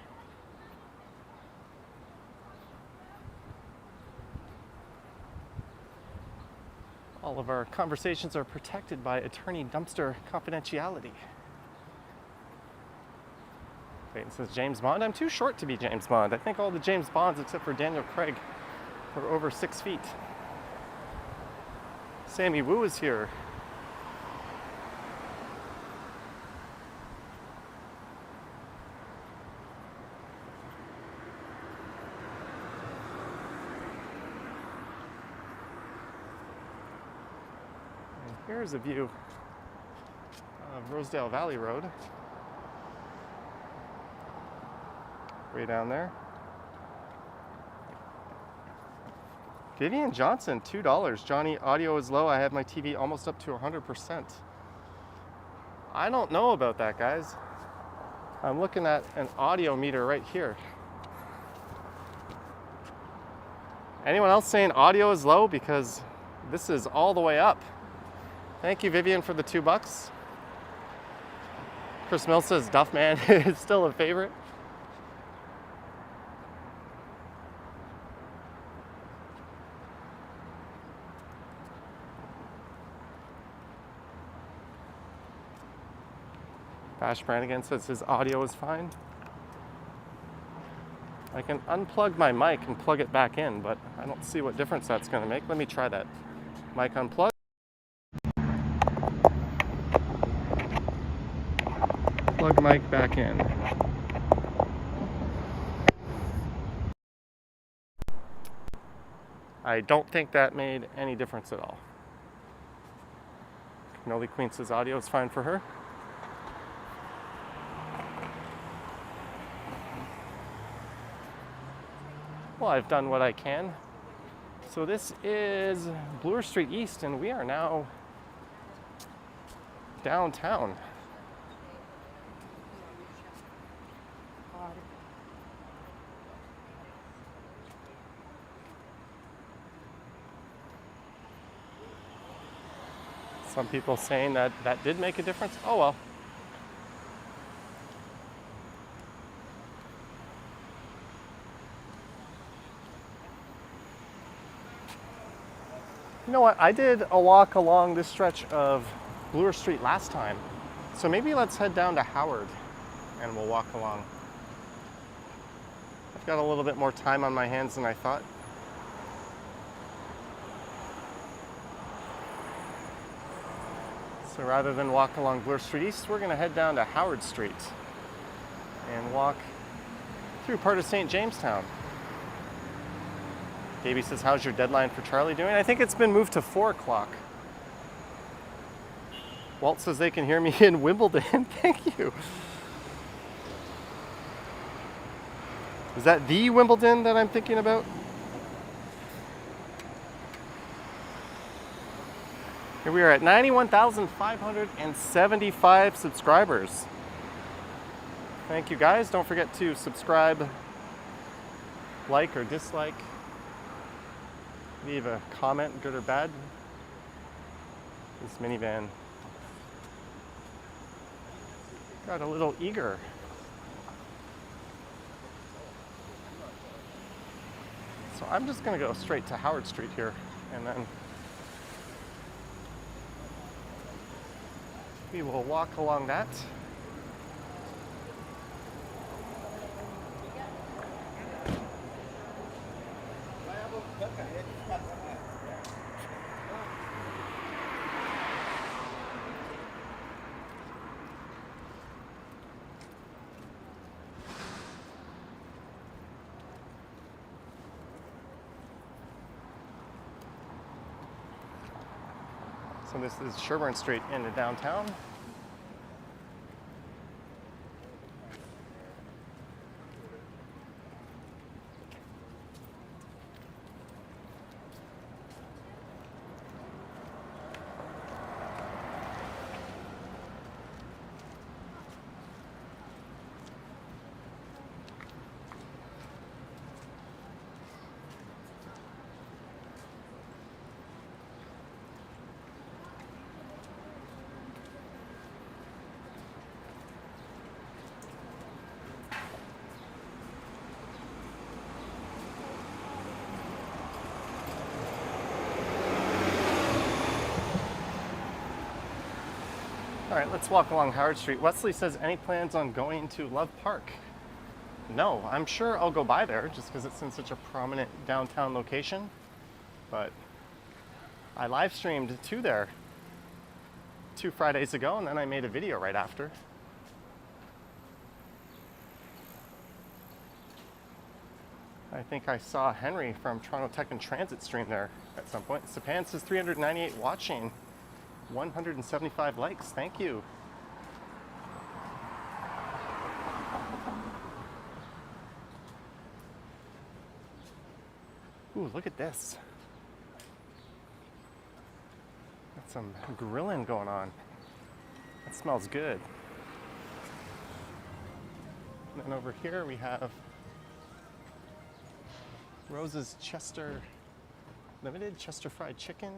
All of our conversations are protected by attorney dumpster confidentiality. Peyton says James Bond. I'm too short to be James Bond. I think all the James Bonds except for Daniel Craig are over 6 feet. Sammy Woo is here. And here's a view of Rosedale Valley Road. Way down there. Vivian Johnson, $2. Johnny, audio is low. I have my TV almost up to 100%. I don't know about that, guys. I'm looking at an audio meter right here. Anyone else saying audio is low? Because this is all the way up. Thank you, Vivian, for the $2. Chris Mills says Duffman is still a favorite. Bash Brannigan says his audio is fine. I can unplug my mic and plug it back in, but I don't see what difference that's going to make. Let me try that. Mic unplug. Plug mic back in. I don't think that made any difference at all. Canoli Queen says audio is fine for her. Well, I've done what I can. So this is Bloor Street East, and we are now downtown. Some people saying that that did make a difference. Oh well. You know what? I did a walk along this stretch of Bloor Street last time. So maybe let's head down to Howard and we'll walk along. I've got a little bit more time on my hands than I thought. So rather than walk along Bloor Street East, we're going to head down to Howard Street and walk through part of St. Jamestown. Gaby says, how's your deadline for Charlie doing? I think it's been moved to 4 o'clock. Walt says they can hear me in Wimbledon. Thank you. Is that the Wimbledon that I'm thinking about? Here we are at 91,575 subscribers. Thank you guys. Don't forget to subscribe, like or dislike. Leave a comment, good or bad. This minivan got a little eager. So I'm just going to go straight to Howard Street here, and then we will walk along that. So this is Sherburne Street into downtown. All right, let's walk along Howard Street. Wesley says, any plans on going to Love Park? No, I'm sure I'll go by there just because it's in such a prominent downtown location. But I live streamed to there 2 Fridays ago, and then I made a video right after. I think I saw Henry from Toronto Tech and Transit stream there at some point. Sapan says 398 watching. 175 likes, thank you. Ooh, look at this. Got some grilling going on. That smells good. And then over here we have Rose's Chester Limited, Chester Fried Chicken.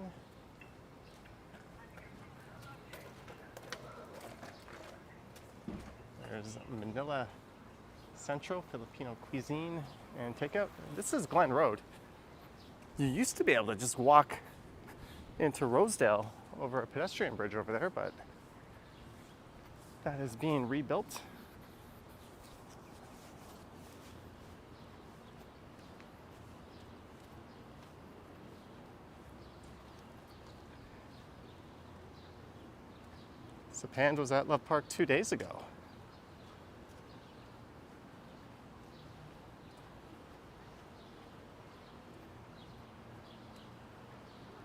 There's Manila Central Filipino cuisine and takeout. This is Glen Road. You used to be able to just walk into Rosedale over a pedestrian bridge over there, but that is being rebuilt. Sapand was at Love Park 2 days ago.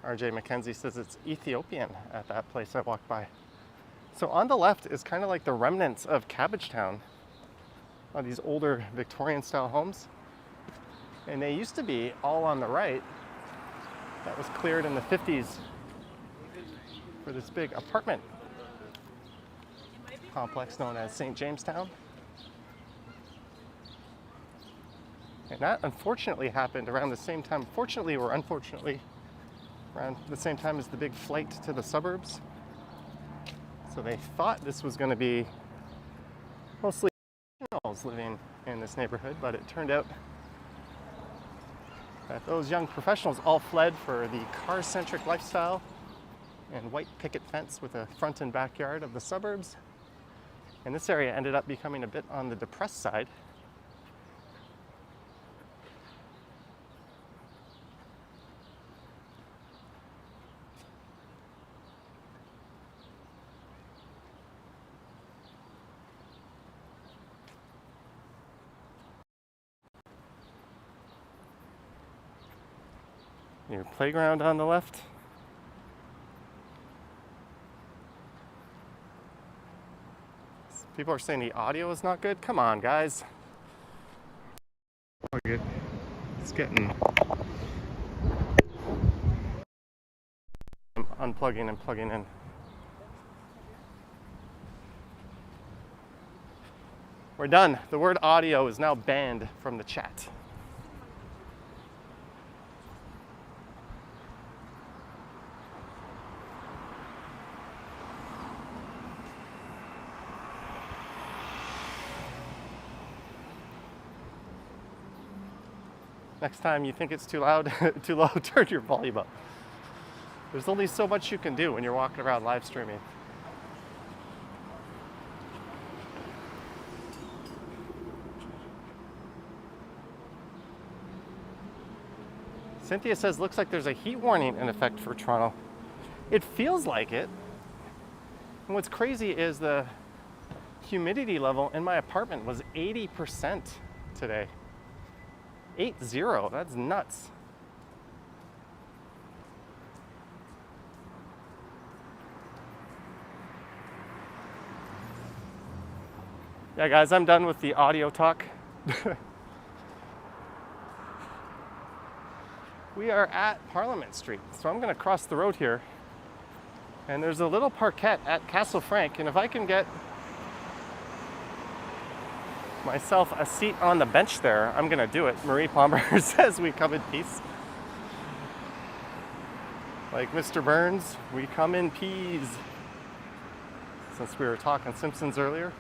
RJ McKenzie says it's Ethiopian at that place I walked by. So on the left is kind of like the remnants of Cabbagetown, these older Victorian style homes. And they used to be all on the right. That was cleared in the 50s for this big apartment complex known as St. Jamestown. And that unfortunately happened around the same time, fortunately or unfortunately, around the same time as the big flight to the suburbs. So they thought this was going to be mostly professionals living in this neighborhood, but it turned out that those young professionals all fled for the car-centric lifestyle and white picket fence with a front and backyard of the suburbs. And this area ended up becoming a bit on the depressed side. Your playground on the left. People are saying the audio is not good. Come on, guys. It's getting... I'm unplugging and plugging in. We're done. The word audio is now banned from the chat. Next time you think it's too loud, too low, turn your volume up. There's only so much you can do when you're walking around live streaming. Cynthia says, looks like there's a heat warning in effect for Toronto. It feels like it. And what's crazy is the humidity level in my apartment was 80% today. 80, that's nuts. Yeah, guys, I'm done with the audio talk. We are at Parliament Street, so I'm going to cross the road here. And there's a little parkette at Castle Frank, and if I can get myself a seat on the bench there, I'm gonna do it. Marie Palmer says we come in peace. Like Mr. Burns, we come in peas. Since we were talking Simpsons earlier.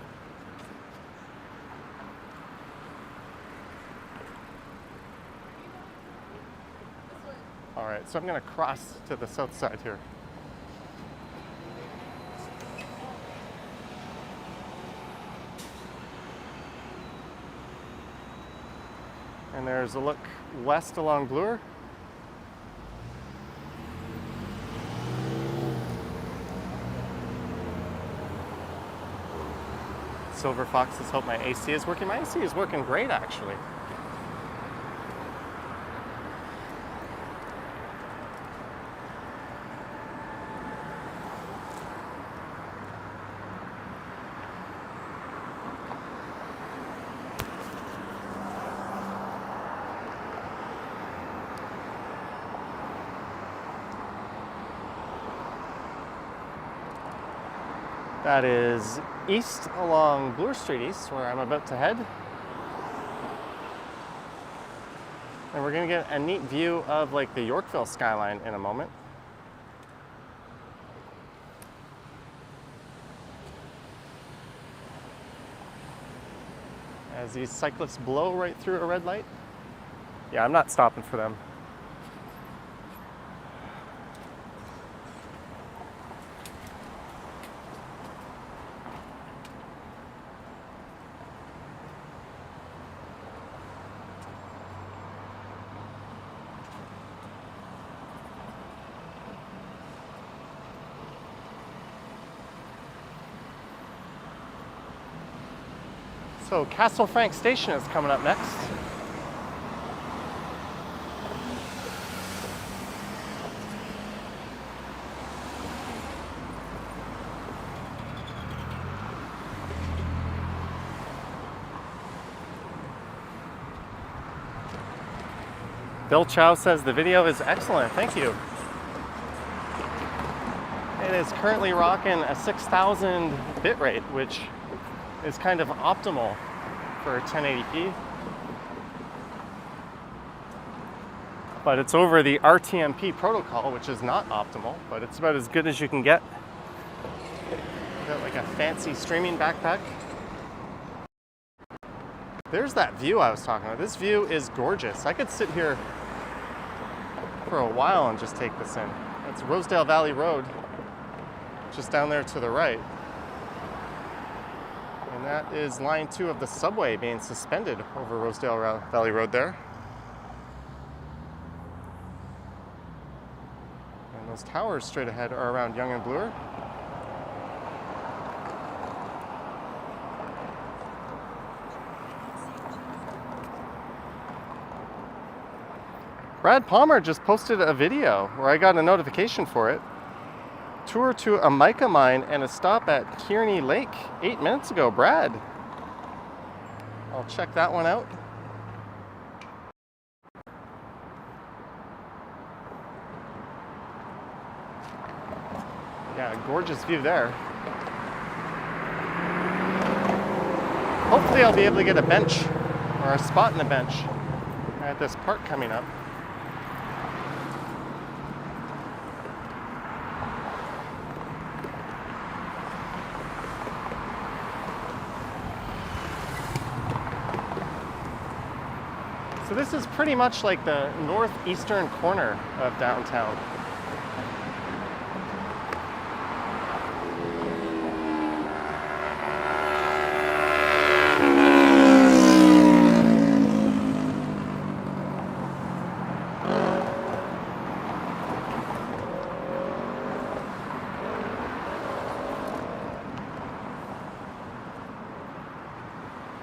All right, so I'm gonna cross to the south side here. And there's a look west along Bloor. Silver Foxes hope my AC is working. My AC is working great, actually. That is east along Bloor Street East, where I'm about to head. And we're gonna get a neat view of like the Yorkville skyline in a moment. as these cyclists blow right through a red light. Yeah, I'm not stopping for them. So Castle Frank Station is coming up next. Bill Chow says the video is excellent. Thank you. It is currently rocking a 6,000 bit rate, which is kind of optimal for 1080p. But it's over the RTMP protocol, which is not optimal, but it's about as good as you can get. Got like a fancy streaming backpack. There's that view I was talking about. This view is gorgeous. I could sit here for a while and just take this in. That's Rosedale Valley Road, just down there to the right. And that is line 2 of the subway being suspended over Rosedale Valley Road there. And those towers straight ahead are around Yonge and Bloor. Brad Palmer just posted a video where I got a notification for it. Tour to a mica mine and a stop at Kearney Lake 8 minutes ago. Brad, I'll check that one out. Yeah, gorgeous view there. Hopefully I'll be able to get a bench or a spot in the bench at this park coming up. So this is pretty much like the northeastern corner of downtown.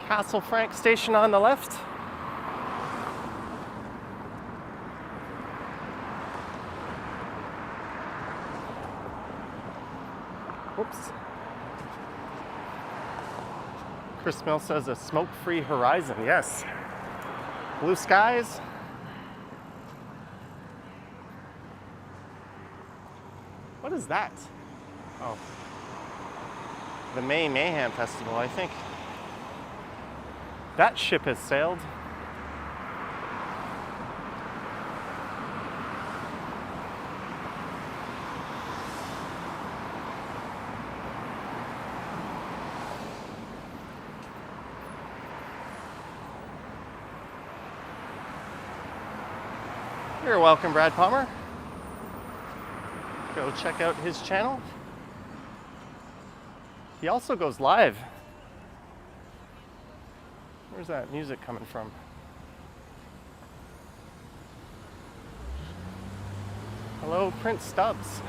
Castle Frank Station on the left. Whoops. Chris Mill says a smoke-free horizon. Yes. Blue skies. What is that? Oh. The May Mayhem Festival, I think. That ship has sailed. You're welcome, Brad Palmer. Go check out his channel. He also goes live. Where's that music coming from? Hello, Prince Stubbs.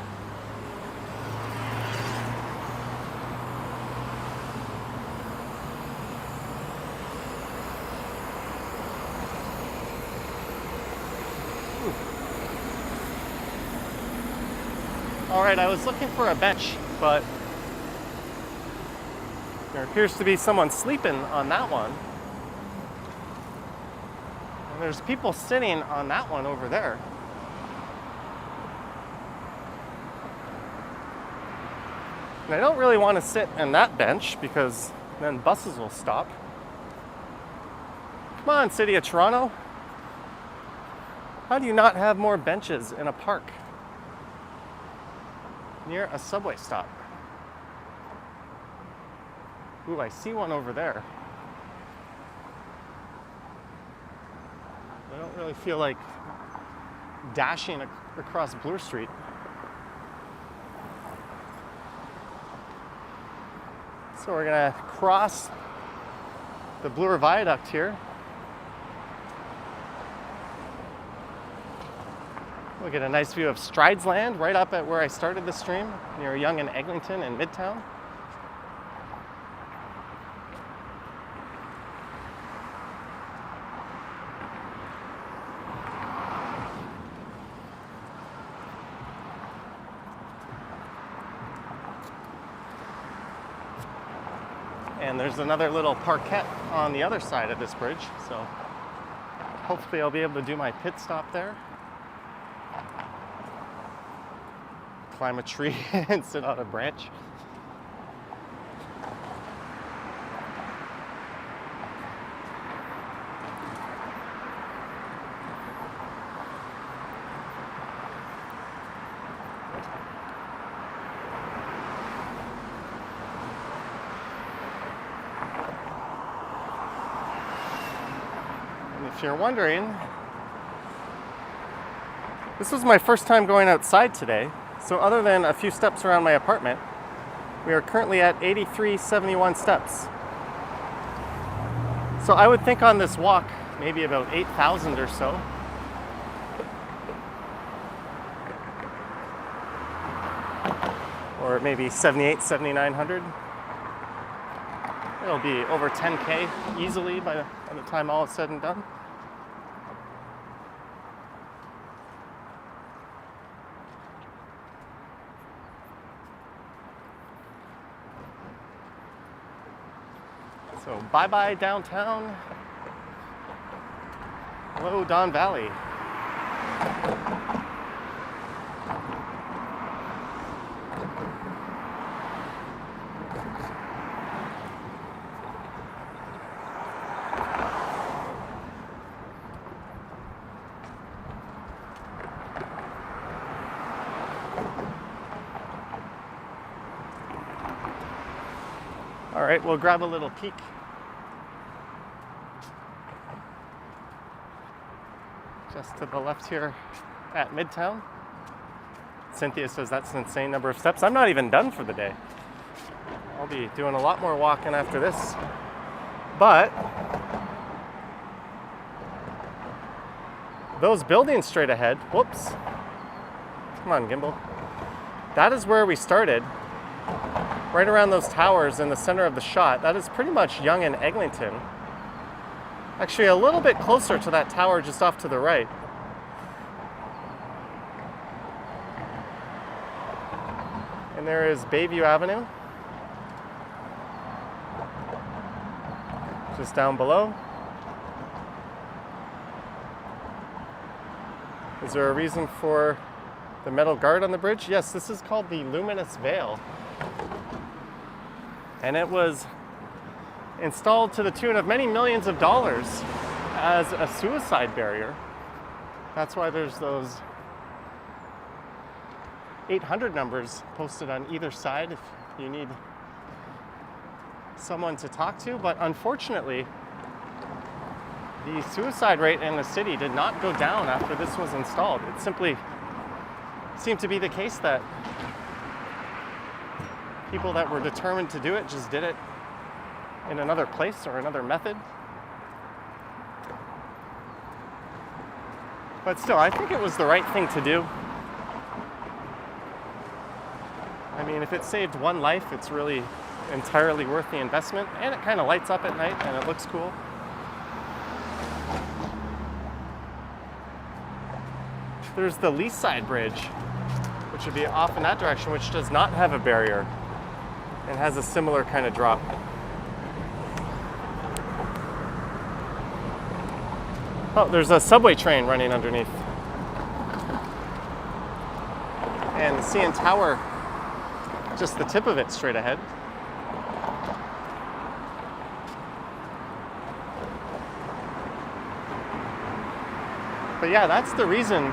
All right, I was looking for a bench, but there appears to be someone sleeping on that one. And there's people sitting on that one over there. And I don't really want to sit on that bench because then buses will stop. Come on, City of Toronto. How do you not have more benches in a park near a subway stop? Ooh, I see one over there. I don't really feel like dashing across Bloor Street. So we're gonna cross the Bloor Viaduct here. We'll get a nice view of Strides Land right up at where I started the stream, near Yonge and Eglinton and Midtown. And there's another little parquet on the other side of this bridge, so hopefully I'll be able to do my pit stop there. Climb a tree and sit on a branch. And if you're wondering, this was my first time going outside today. So other than a few steps around my apartment, we are currently at 8371 steps. So I would think on this walk, maybe about 8,000 or so. Or maybe 78, 7,900. It'll be over 10K easily by the time all is said and done. So bye-bye downtown. Hello, Don Valley. All right, we'll grab a little peek. Just to the left here at Midtown. Cynthia says that's an insane number of steps. I'm not even done for the day. I'll be doing a lot more walking after this. But those buildings straight ahead, whoops. Come on, gimbal. That is where we started. Right around those towers in the center of the shot. That is pretty much Yonge and Eglinton. Actually, a little bit closer to that tower just off to the right. And there is Bayview Avenue. Just down below. Is there a reason for the metal guard on the bridge? Yes, this is called the Luminous Veil. And it was installed to the tune of many millions of dollars as a suicide barrier. That's why there's those 800 numbers posted on either side if you need someone to talk to. But unfortunately, the suicide rate in the city did not go down after this was installed. It simply seemed to be the case that people that were determined to do it just did it in another place or another method. But still, I think it was the right thing to do. I mean, if it saved one life, it's really entirely worth the investment, and it kind of lights up at night and it looks cool. There's the Leaside Side Bridge, which would be off in that direction, which does not have a barrier and has a similar kind of drop. Oh, there's a subway train running underneath. And the CN Tower, just the tip of it straight ahead. But yeah, that's the reason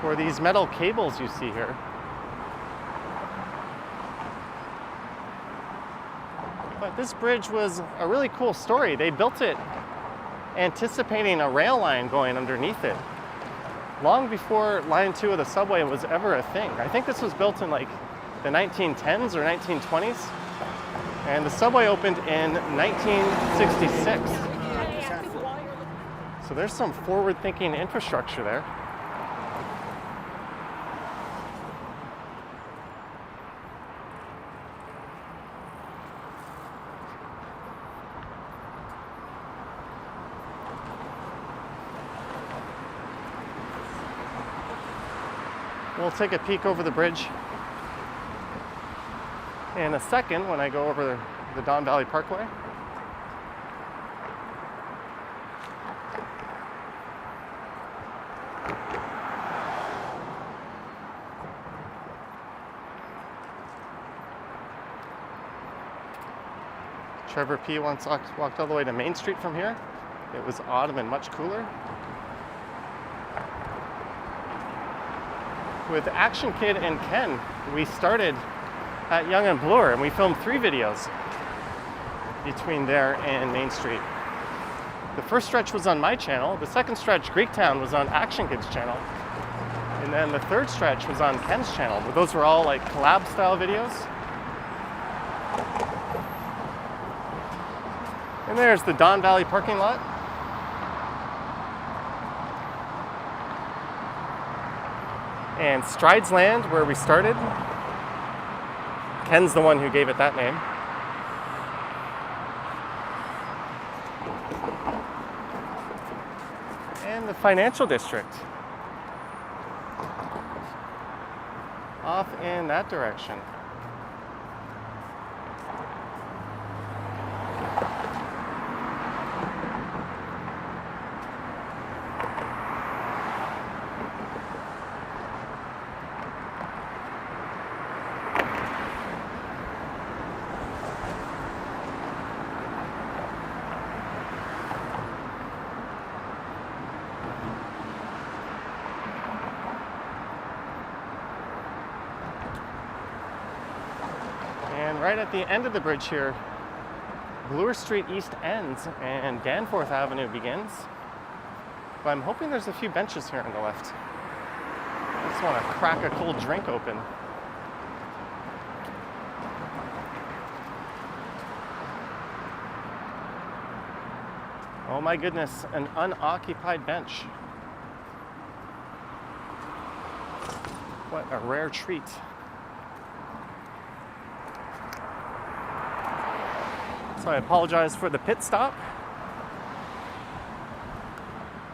for these metal cables you see here. But this bridge was a really cool story. They built it anticipating a rail line going underneath it, long before Line 2 of the subway was ever a thing. I think this was built in like the 1910s or 1920s, and the subway opened in 1966. So there's some forward-thinking infrastructure there. We'll take a peek over the bridge in a second when I go over the Don Valley Parkway. Trevor P. once walked all the way to Main Street from here. It was autumn and much cooler. With Action Kid and Ken, we started at Yonge and Bloor, and we filmed 3 videos between there and Main Street. The first stretch was on my channel, the second stretch, Greektown, was on Action Kid's channel, and then the third stretch was on Ken's channel. But those were all like collab style videos. And there's the Don Valley parking lot. And Strides Land, where we started. Ken's the one who gave it that name. And the financial district. Off in that direction. And right at the end of the bridge here, Bloor Street East ends and Danforth Avenue begins. But I'm hoping there's a few benches here on the left. I just want to crack a cold drink open. Oh my goodness, an unoccupied bench. What a rare treat. So I apologize for the pit stop.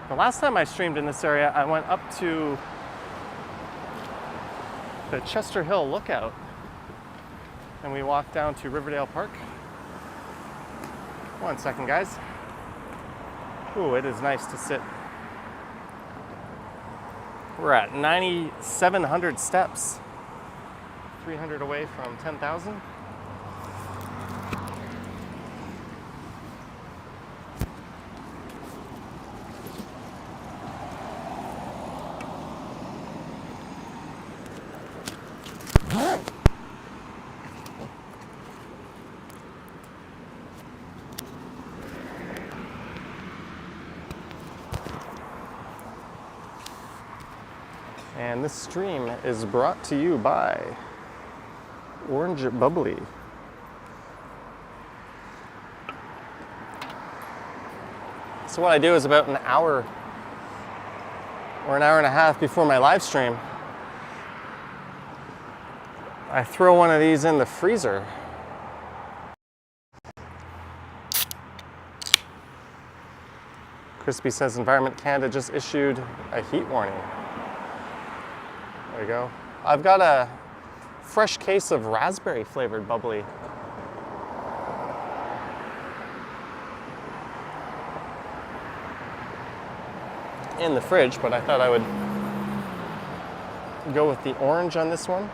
The last time I streamed in this area, I went up to the Chester Hill Lookout and we walked down to Riverdale Park. 1 second, guys. Ooh, it is nice to sit. We're at 9,700 steps, 300 away from 10,000. And this stream is brought to you by Orange Bubbly. So what I do is about an hour or an hour and a half before my live stream, I throw one of these in the freezer. Crispy says Environment Canada just issued a heat warning. There you go. I've got a fresh case of raspberry flavored bubbly. In the fridge, but I thought I would go with the orange on this one.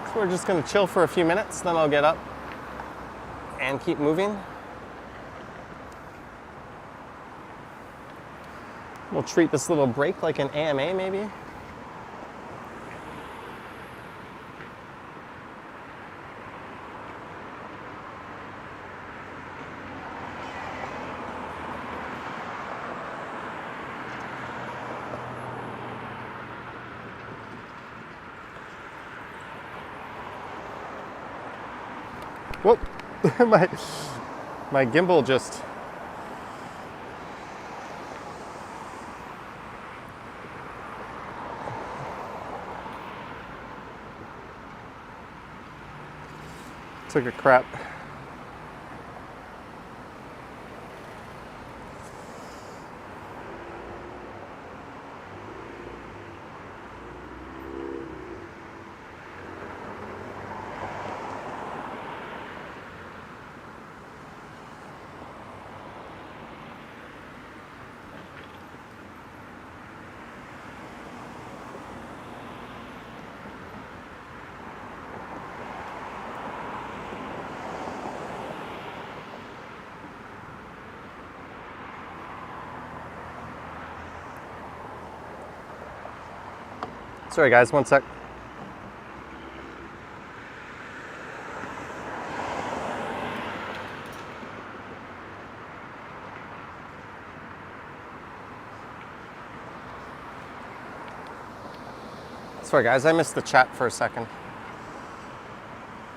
So we're just going to chill for a few minutes, then I'll get up and keep moving. We'll treat this little break like an AMA maybe. Whoop! my gimbal just. Took a crap. Sorry guys, one sec. Sorry guys, I missed the chat for a second.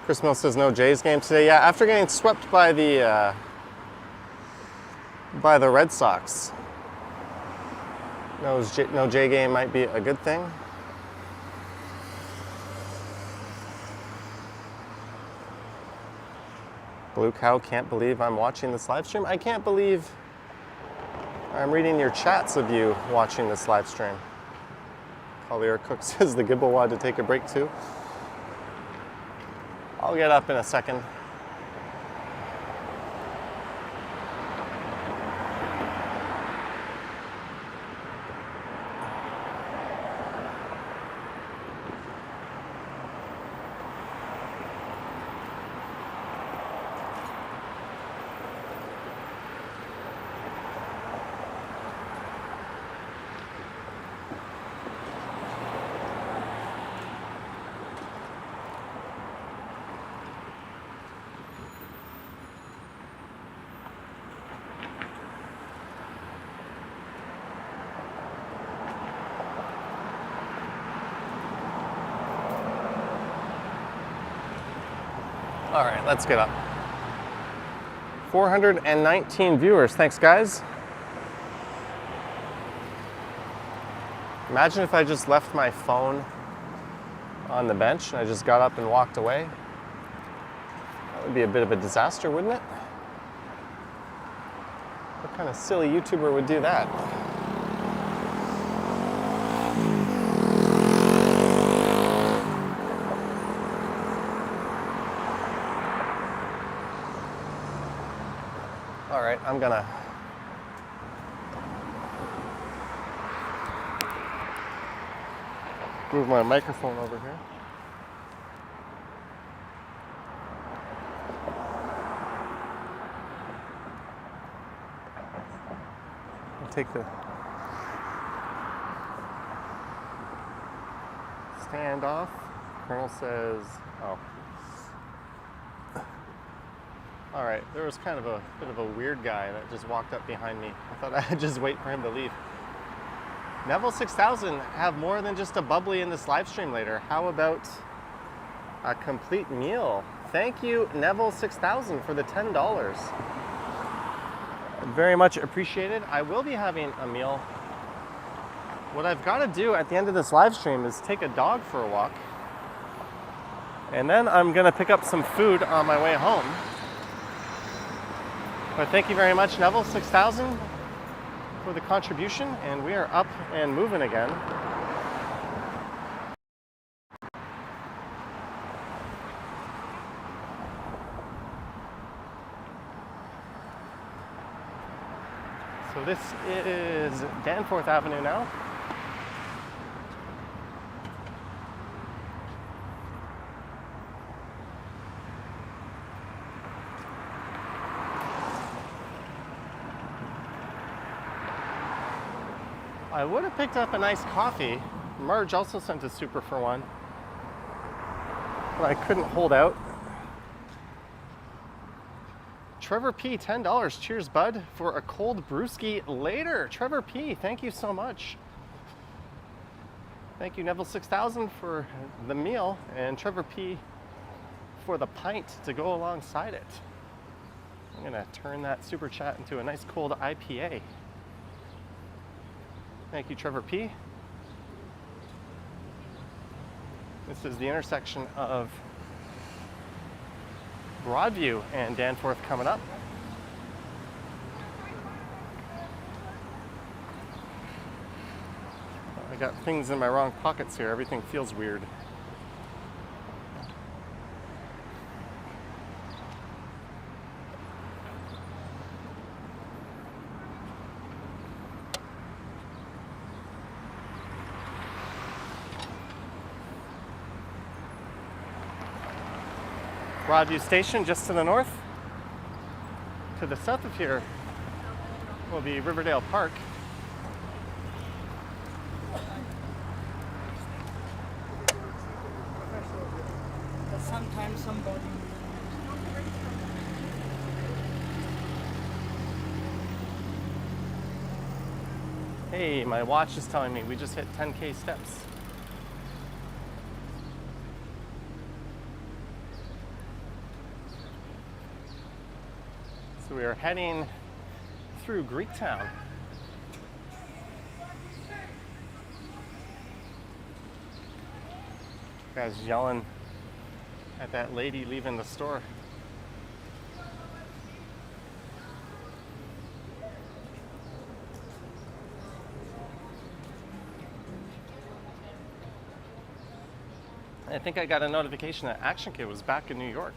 Chris Mill says no Jays game today. Yeah, after getting swept by the Red Sox. No J game might be a good thing. Blue Cow, can't believe I'm watching this live stream. I can't believe I'm reading your chats of you watching this live stream. Collier Cook says the gimbal wanted to take a break too. I'll get up in a second. All right, let's get up. 419 viewers, thanks guys. Imagine if I just left my phone on the bench and I just got up and walked away. That would be a bit of a disaster, wouldn't it? What kind of silly YouTuber would do that? All right, I'm gonna move my microphone over here. I'll take the stand off. Colonel says, oh. All right, there was kind of a bit of a weird guy that just walked up behind me. I thought I'd just wait for him to leave. Neville 6000 have more than just a bubbly in this live stream later. How about a complete meal? Thank you, Neville 6000, for the $10. Very much appreciated. I will be having a meal. What I've got to do at the end of this live stream is take a dog for a walk. And then I'm going to pick up some food on my way home. But thank you very much, Neville 6000, for the contribution, and we are up and moving again. So this is Danforth Avenue now. I would have picked up a nice coffee. Marge also sent a super for one, but I couldn't hold out. Trevor P, $10. Cheers, bud, for a cold brewski later. Trevor P, thank you so much. Thank you, Neville 6000, for the meal, and Trevor P for the pint to go alongside it. I'm gonna turn that super chat into a nice cold IPA. Thank you, Trevor P. This is the intersection of Broadview and Danforth coming up. I got things in my wrong pockets here. Everything feels weird. Broadview Station just to the north. To the south of here will be Riverdale Park. Sometimes somebody. Hey, my watch is telling me we just hit 10K steps. So we are heading through Greektown. Guys yelling at that lady leaving the store. I think I got a notification that Action Kid was back in New York.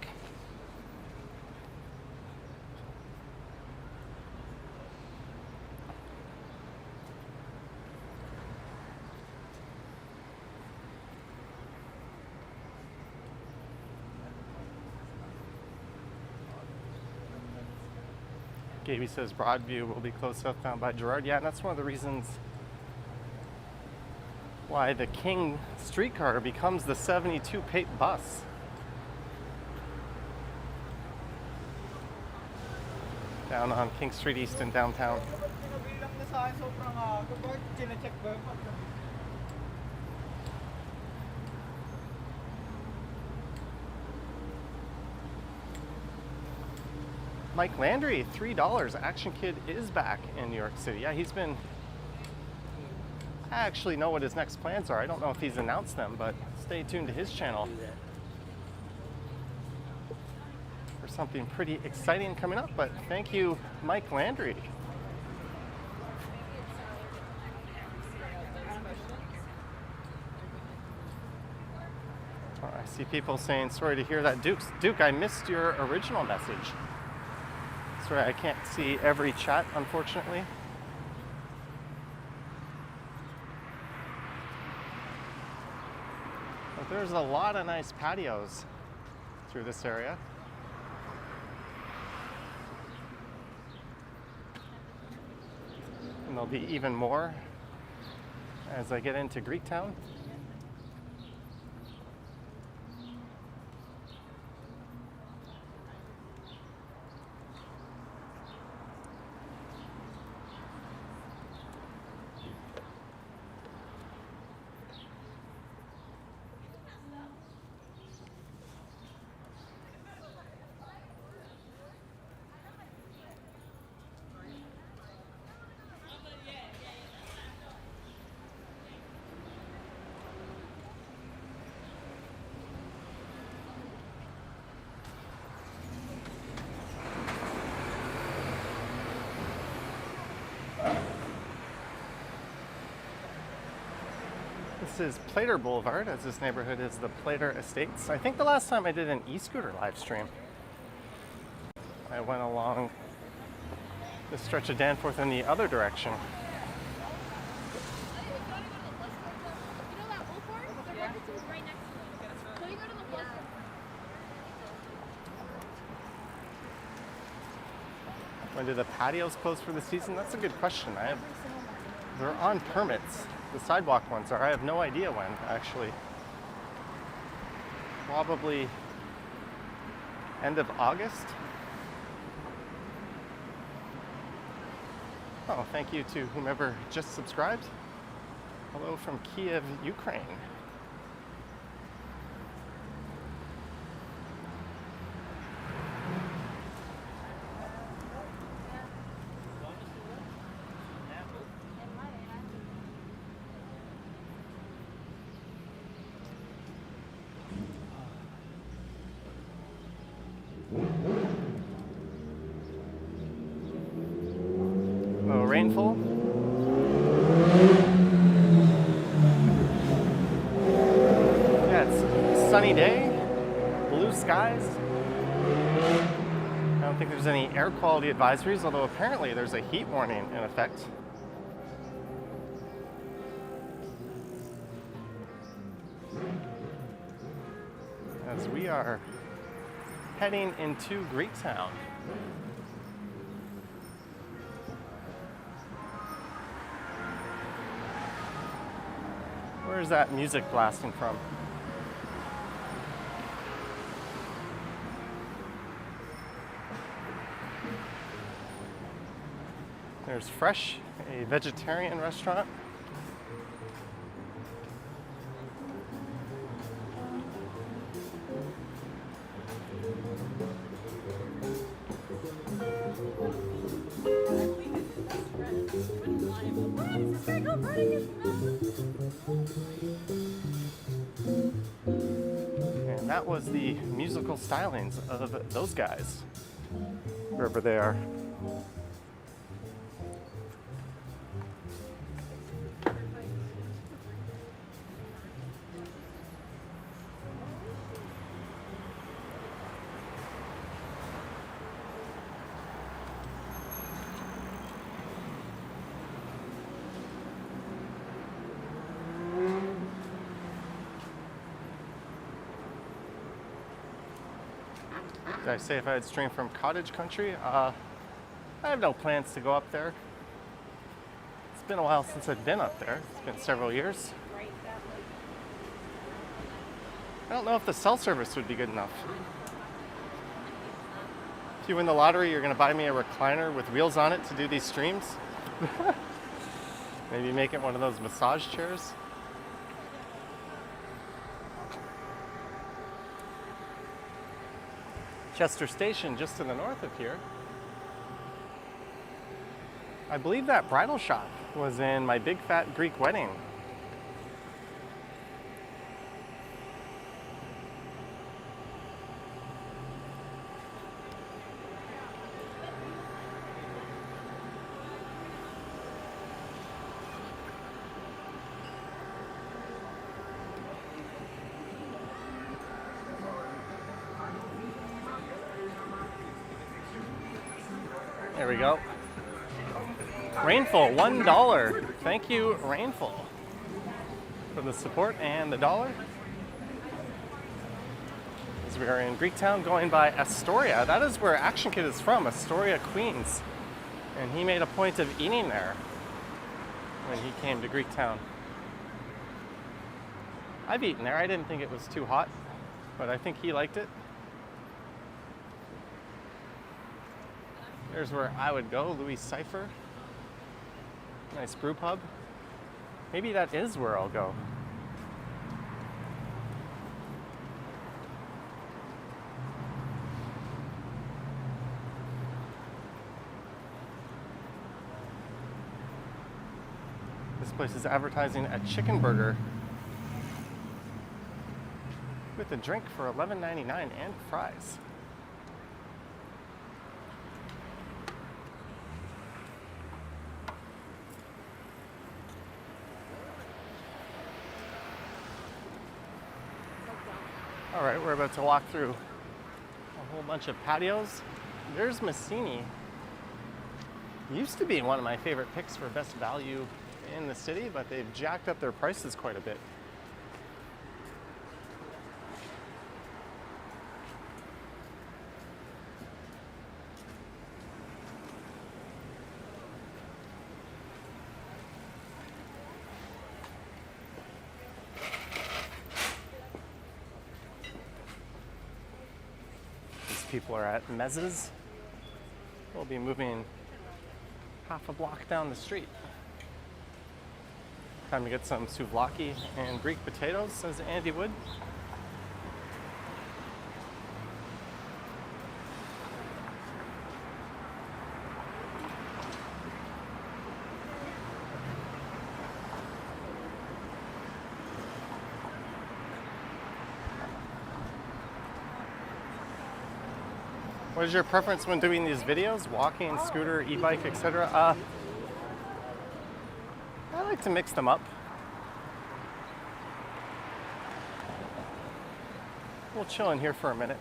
Gaby says Broadview will be closed southbound by Girard. Yeah, and that's one of the reasons why the King streetcar becomes the 72 Pape bus. Down on King Street East in downtown. Mike Landry, $3. Action Kid is back in New York City. Yeah, he's been... I actually know what his next plans are. I don't know if he's announced them, but stay tuned to his channel for something pretty exciting coming up. But thank you, Mike Landry. Oh, I see people saying, sorry to hear that. Duke, I missed your original message. Sorry, I can't see every chat, unfortunately. But there's a lot of nice patios through this area. And there'll be even more as I get into Greektown. This is Plater Boulevard, as this neighborhood is the Plater Estates. I think the last time I did an e-scooter live stream, I went along this stretch of Danforth in the other direction. When do the patios close for the season? That's a good question. They're on permits. The sidewalk ones are. I have no idea when, actually. Probably end of August. Oh, thank you to whomever just subscribed. Hello from Kiev, Ukraine. rainfall. Yeah, it's a sunny day, blue skies. I don't think there's any air quality advisories, although apparently there's a heat warning in effect. As we are heading into Greektown. Where is that music blasting from? There's Fresh, a vegetarian restaurant. And that was the musical stylings of those guys, wherever they are. Did I say if I had streamed from cottage country? I have no plans to go up there. It's been a while since I've been up there. It's been several years. I don't know if the cell service would be good enough. If you win the lottery, you're going to buy me a recliner with wheels on it to do these streams. Maybe make it one of those massage chairs. Chester Station, just to the north of here. I believe that bridal shop was in my big fat Greek wedding. There we go. Rainfall, $1. Thank you, Rainfall, for the support and the dollar. As we are in Greektown, going by Astoria. That is where Action Kid is from, Astoria, Queens. And he made a point of eating there when he came to Greektown. I've eaten there. I didn't think it was too hot, but I think he liked it. There's where I would go, Louis Cypher. Nice brew pub. Maybe that is where I'll go. This place is advertising a chicken burger with a drink for $11.99 and fries. All right, we're about to walk through a whole bunch of patios. There's Massini. Used to be one of my favorite picks for best value in the city, but they've jacked up their prices quite a bit. People are at Mez's. We'll be moving half a block down the street. Time to get some souvlaki and Greek potatoes, says Andy Wood. What is your preference when doing these videos? Walking, scooter, e-bike, etc.? like to mix them up. We'll chill in here for a minute.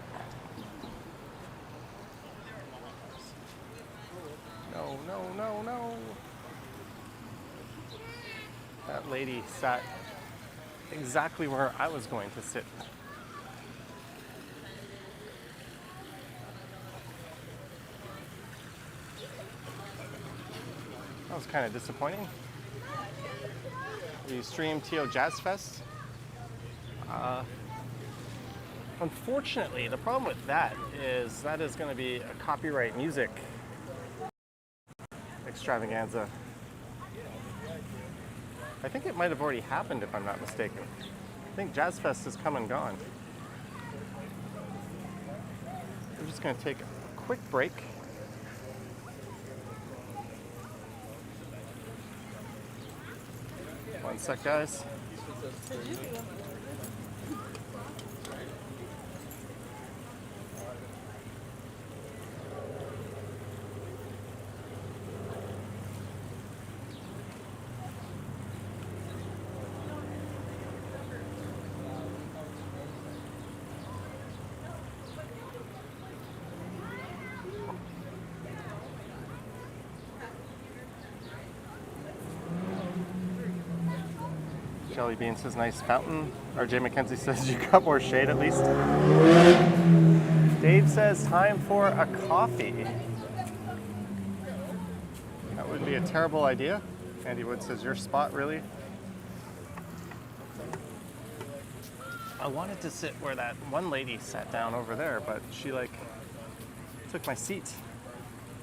No, no, no, no. That lady sat exactly where I was going to sit. That was kind of disappointing. We streamed TO Jazz Fest. Unfortunately, the problem with that is going to be a copyright music extravaganza. I think it might have already happened if I'm not mistaken. I think Jazz Fest has come and gone. We're just going to take a quick break. One sec, guys. Jelly Bean says nice fountain. RJ McKenzie says you got more shade at least. Dave says time for a coffee. That would be a terrible idea. Andy Wood says your spot really. I wanted to sit where that one lady sat down over there, but she like took my seat.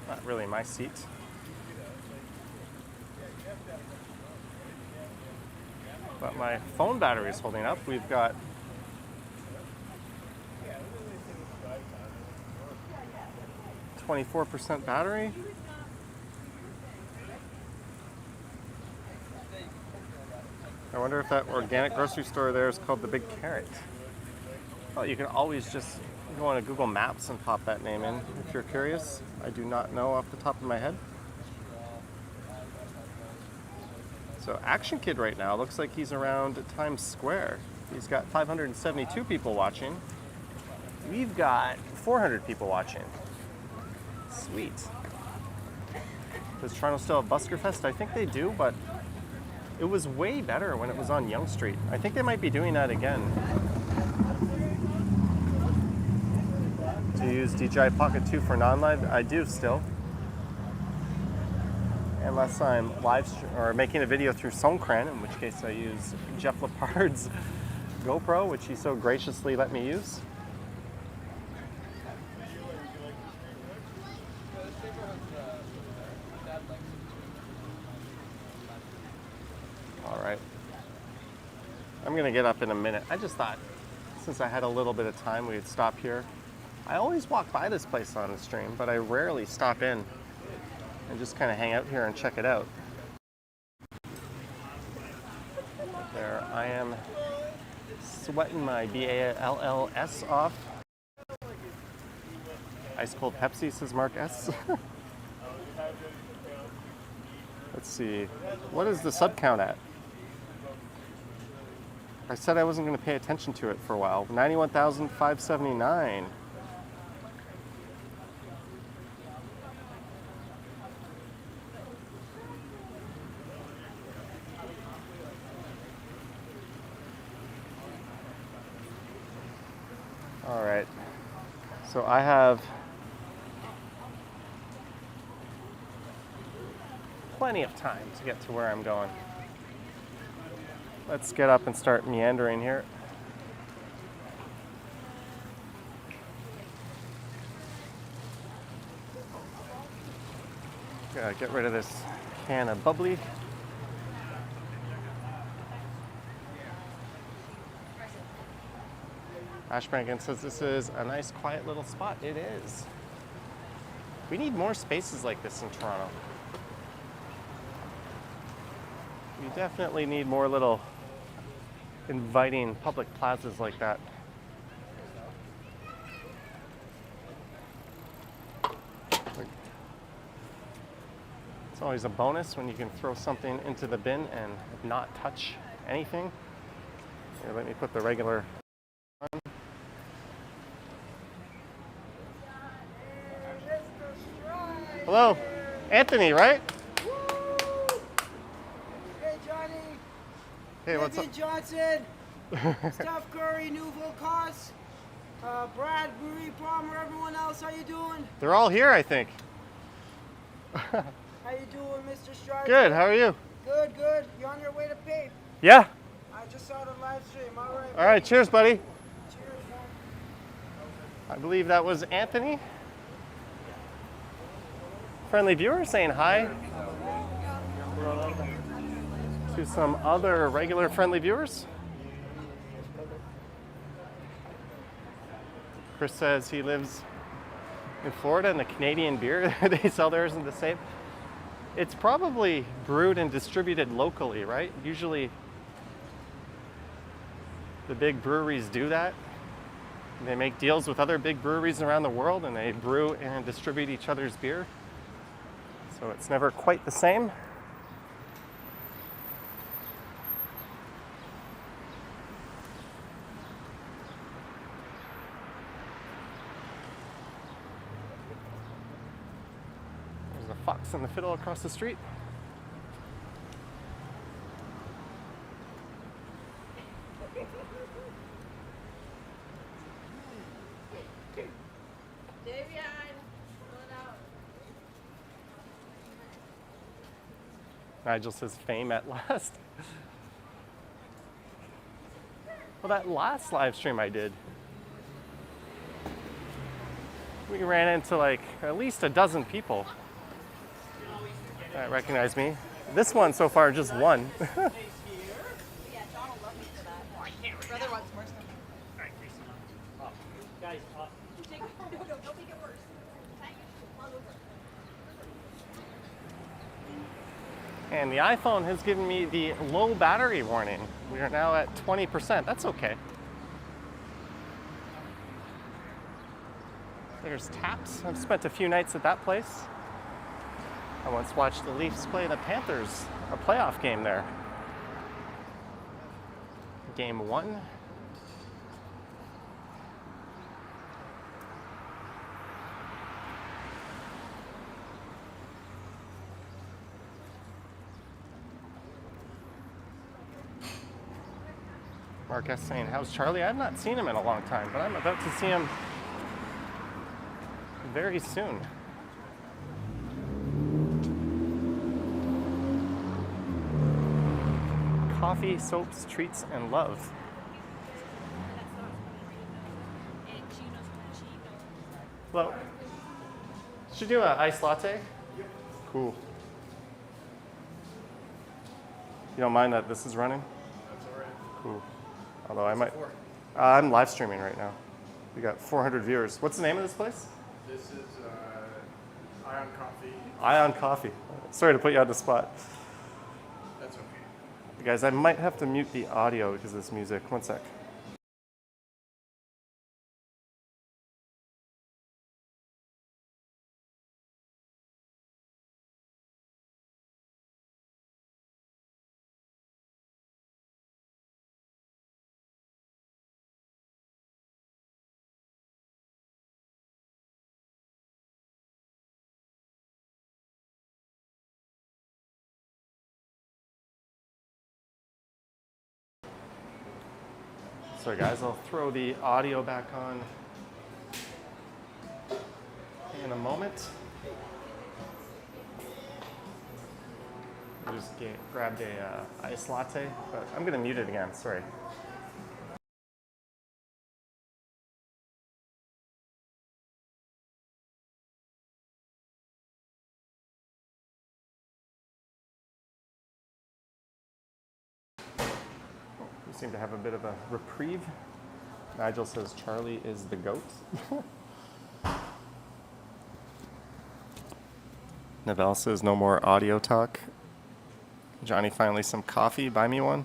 Not really my seat. But my phone battery is holding up. We've got %24 battery. I wonder if that organic grocery store there is called the Big Carrot. Oh, you can always just go on to Google Maps and pop that name in if you're curious. I do not know off the top of my head. So Action Kid right now looks like he's around Times Square. He's got 572 people watching. We've got 400 people watching. Sweet. Does Toronto still have Busker Fest? I think they do, but it was way better when it was on Yonge Street. I think they might be doing that again. Do you use DJI Pocket 2 for non-live? I do still. Unless I'm or making a video through Songkran, in which case I use Jeff Lepard's GoPro, which he so graciously let me use. All right. I'm gonna get up in a minute. I just thought, since I had a little bit of time, we'd stop here. I always walk by this place on the stream, but I rarely stop in and just kind of hang out here and check it out. There, I am sweating my BALLS off. Ice cold Pepsi, says Mark S. Let's see, what is the sub count at? I said I wasn't going to pay attention to it for a while. 91,579. All right, so I have plenty of time to get to where I'm going. Let's get up and start meandering here. Gotta get rid of this can of bubbly. Ashbranken says this is a nice quiet little spot. It is. We need more spaces like this in Toronto. We definitely need more little inviting public plazas like that. It's always a bonus when you can throw something into the bin and not touch anything. Here, let me put the regular on. Hello, Anthony, right? Woo! Hey, Johnny. Hey, what's up? Johnson. Steph Curry, Nouveau Cos. Brad, Brewery, Palmer, everyone else. How you doing? They're all here, I think. How you doing, Mr. Strider? Good, how are you? Good, good. You on your way to Pape? Yeah. I just saw the live stream. All right. All right, cheers, buddy. Cheers, man. I believe that was Anthony. Friendly viewer saying hi to some other regular friendly viewers. Chris says he lives in Florida and the Canadian beer they sell there isn't the same. It's probably brewed and distributed locally, right? Usually the big breweries do that. They make deals with other big breweries around the world and they brew and distribute each other's beer. So it's never quite the same. There's a fox in the fiddle across the street. Nigel says fame at last. Well, that last live stream I did, we ran into like at least a dozen people that recognized me. This one so far, just one. Yeah, John will love me for that. Brother wants more stuff. Guys, No, don't make it worse. All over. And the iPhone has given me the low battery warning. We are now at 20%. That's okay. There's Taps. I've spent a few nights at that place. I once watched the Leafs play the Panthers, a playoff game there. Game 1. Mark S. saying, how's Charlie? I've not seen him in a long time, but I'm about to see him very soon. Coffee, soaps, treats, and love. Hello. Should you do an iced latte? Cool. You don't mind that this is running? That's all right. Cool. Although I might. I'm live streaming right now. We got 400 viewers. What's the name of this place? This is Ion Coffee. Ion Coffee. Sorry to put you on the spot. That's okay. Guys, I might have to mute the audio because of this music. One sec. Sorry guys, I'll throw the audio back on in a moment. I just grabbed a iced latte, but I'm gonna mute it again, sorry. We seem to have a bit of a reprieve. Nigel says Charlie is the goat. Navelle says no more audio talk. Johnny, finally some coffee, buy me one.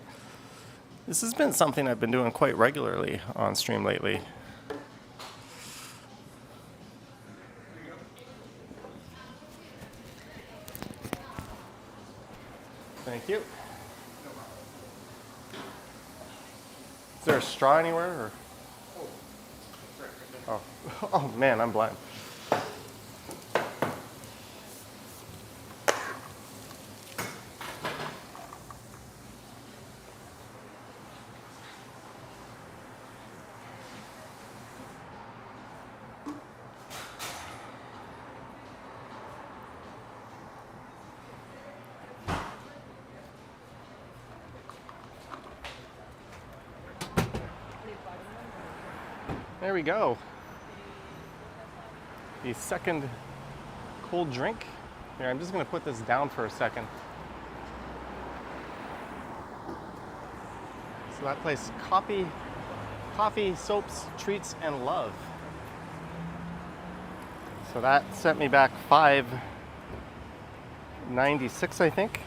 This has been something I've been doing quite regularly on stream lately. Thank you. Is there a straw anywhere? Or? Oh. Oh man, I'm blind. There we go. The second cold drink. Here, I'm just gonna put this down for a second. So that place, coffee, soaps, treats, and love. So that sent me back $5.96, I think.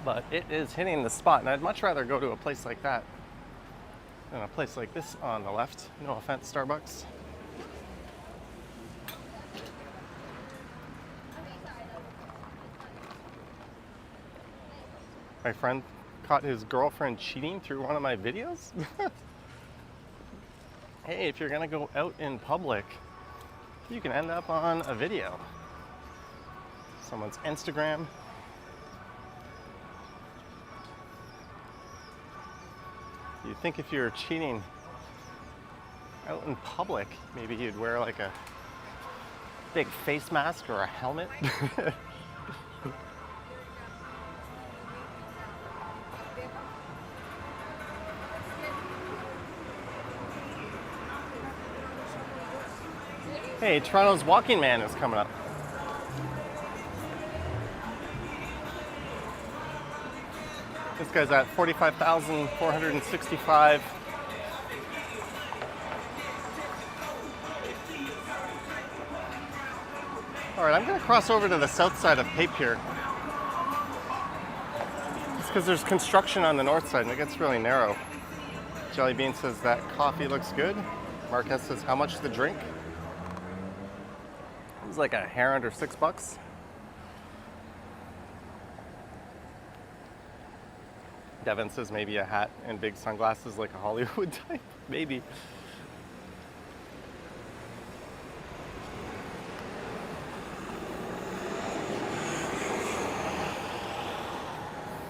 But it is hitting the spot, and I'd much rather go to a place like that than a place like this on the left. No offense, Starbucks. My friend caught his girlfriend cheating through one of my videos. Hey, if you're gonna go out in public, you can end up on a video. Someone's Instagram. You'd think if you're cheating out in public, maybe you'd wear like a big face mask or a helmet. Hey, Toronto's Walking Man is coming up. This guy's at 45,465. All right, I'm gonna cross over to the south side of Pape here. Just because there's construction on the north side and it gets really narrow. Jelly Bean says that coffee looks good. Marquez says, how much the drink? It was like a hair under $6. Devin says maybe a hat and big sunglasses like a Hollywood type. Maybe.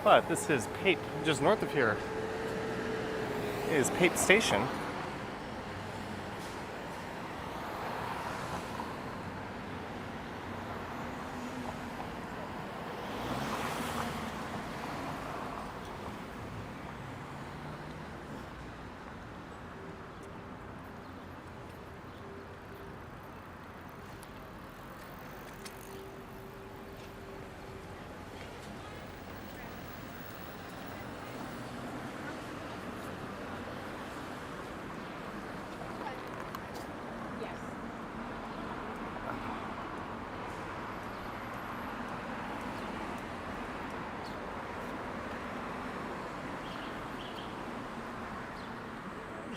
But this is Pape, just north of here is Pape Station.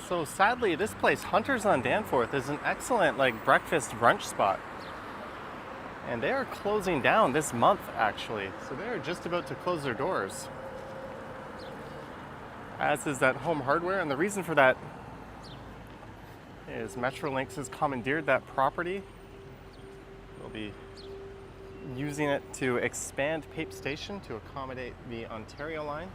So sadly, this place, Hunter's on Danforth, is an excellent breakfast brunch spot. And they are closing down this month, actually. So they are just about to close their doors. As is that Home Hardware, and the reason for that is Metrolinx has commandeered that property. They'll be using it to expand Pape Station to accommodate the Ontario line.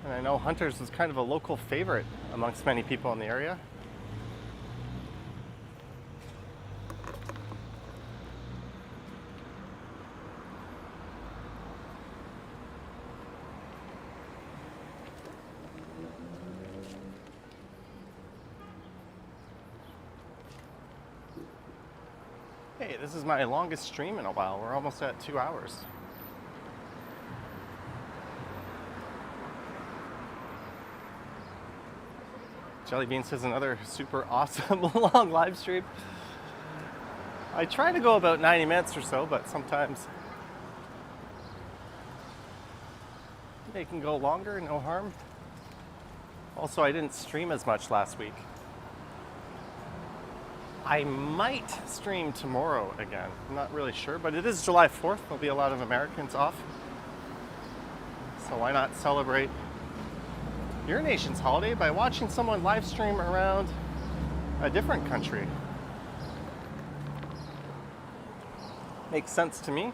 And I know Hunter's is kind of a local favorite amongst many people in the area. Hey, this is my longest stream in a while. We're almost at 2 hours. Jelly Bean says another super awesome long live stream. I try to go about 90 minutes or so, but sometimes they can go longer, no harm. Also, I didn't stream as much last week. I might stream tomorrow again. I'm not really sure, but it is July 4th. There'll be a lot of Americans off. So why not celebrate your nation's holiday by watching someone live stream around a different country? Makes sense to me.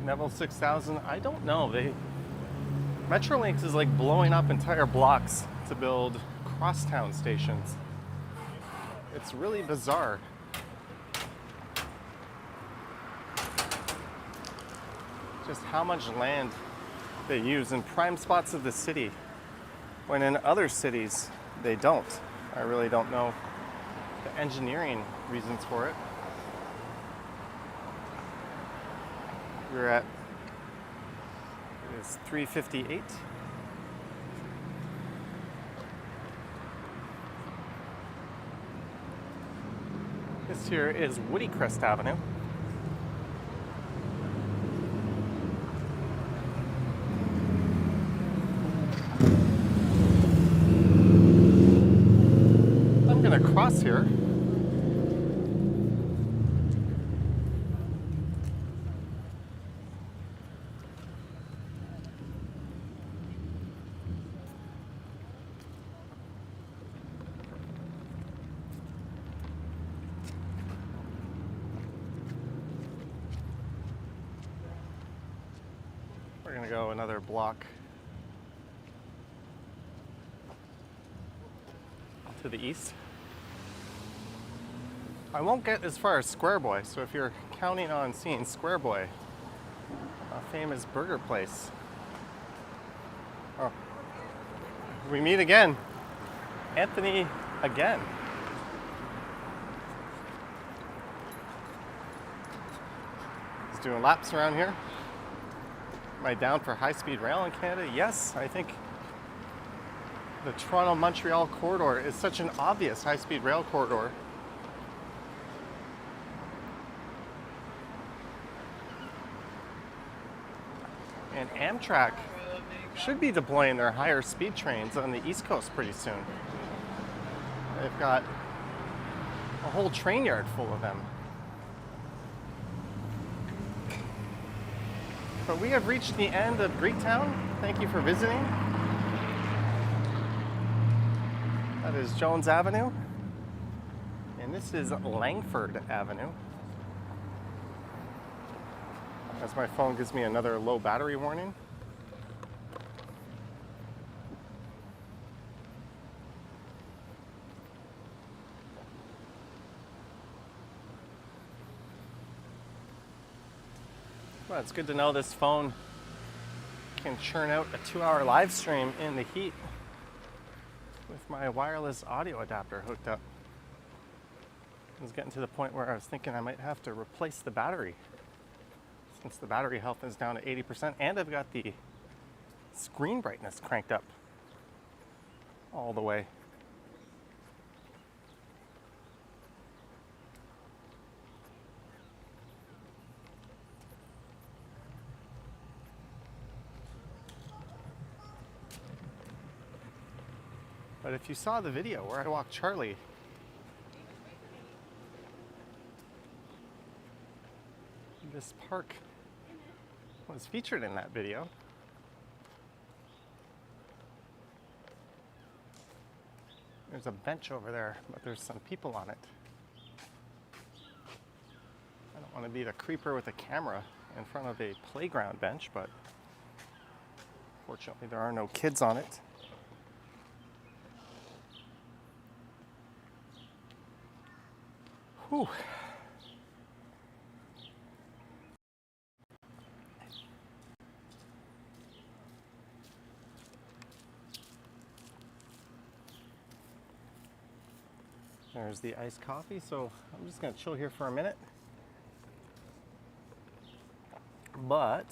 Neville 6000, I don't know. Metrolinx is like blowing up entire blocks to build crosstown stations. It's really bizarre. Just how much land they use in prime spots of the city, when in other cities they don't. I really don't know the engineering reasons for it. We're at, it is 3:58. This here is Woodycrest Avenue. I'm gonna cross here. We're gonna go another block to the east. I won't get as far as Square Boy, so if you're counting on seeing Square Boy, a famous burger place. Oh, we meet again. Anthony again. He's doing laps around here. Am I down for high-speed rail in Canada? Yes, I think the Toronto-Montreal corridor is such an obvious high-speed rail corridor. And Amtrak should be deploying their higher speed trains on the East Coast pretty soon. They've got a whole train yard full of them. But we have reached the end of Greektown. Thank you for visiting. That is Jones Avenue. And this is Langford Avenue. As my phone gives me another low battery warning. Well, it's good to know this phone can churn out a 2-hour live stream in the heat with my wireless audio adapter hooked up. I was getting to the point where I was thinking I might have to replace the battery, since the battery health is down to 80%, and I've got the screen brightness cranked up all the way. But if you saw the video where I walked Charlie, this park was featured in that video. There's a bench over there, but there's some people on it. I don't want to be the creeper with a camera in front of a playground bench, but fortunately there are no kids on it. Whew. There's the iced coffee, so I'm just gonna chill here for a minute. But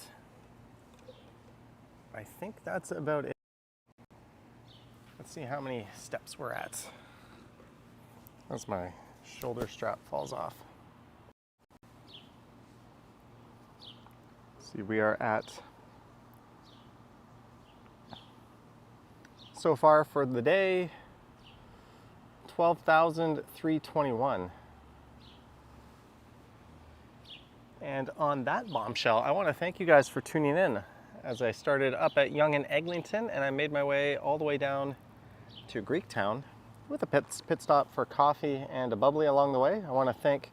I think that's about it. Let's see how many steps we're at. As my shoulder strap falls off. See, we are at, so far for the day, 12,321. And on that bombshell, I want to thank you guys for tuning in as I started up at Yonge and Eglinton and I made my way all the way down to Greektown with a pit stop for coffee and a bubbly along the way. I want to thank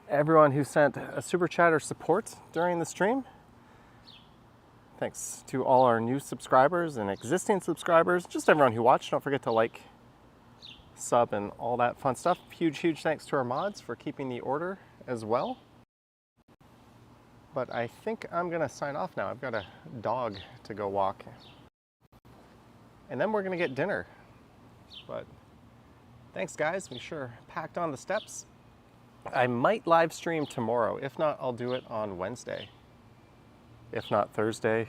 everyone who sent a super chat or support during the stream. Thanks to all our new subscribers and existing subscribers, just everyone who watched. Don't forget to like, sub, and all that fun stuff. Huge thanks to our mods for keeping the order as well. But I think I'm gonna sign off now. I've got a dog to go walk. And then we're gonna get dinner. But thanks guys, we sure packed on the steps. I might live stream tomorrow. If not, I'll do it on Wednesday. If not Thursday.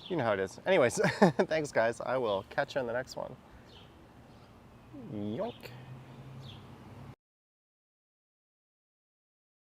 You know how it is. Anyways, thanks guys. I will catch you on the next one. Yoink.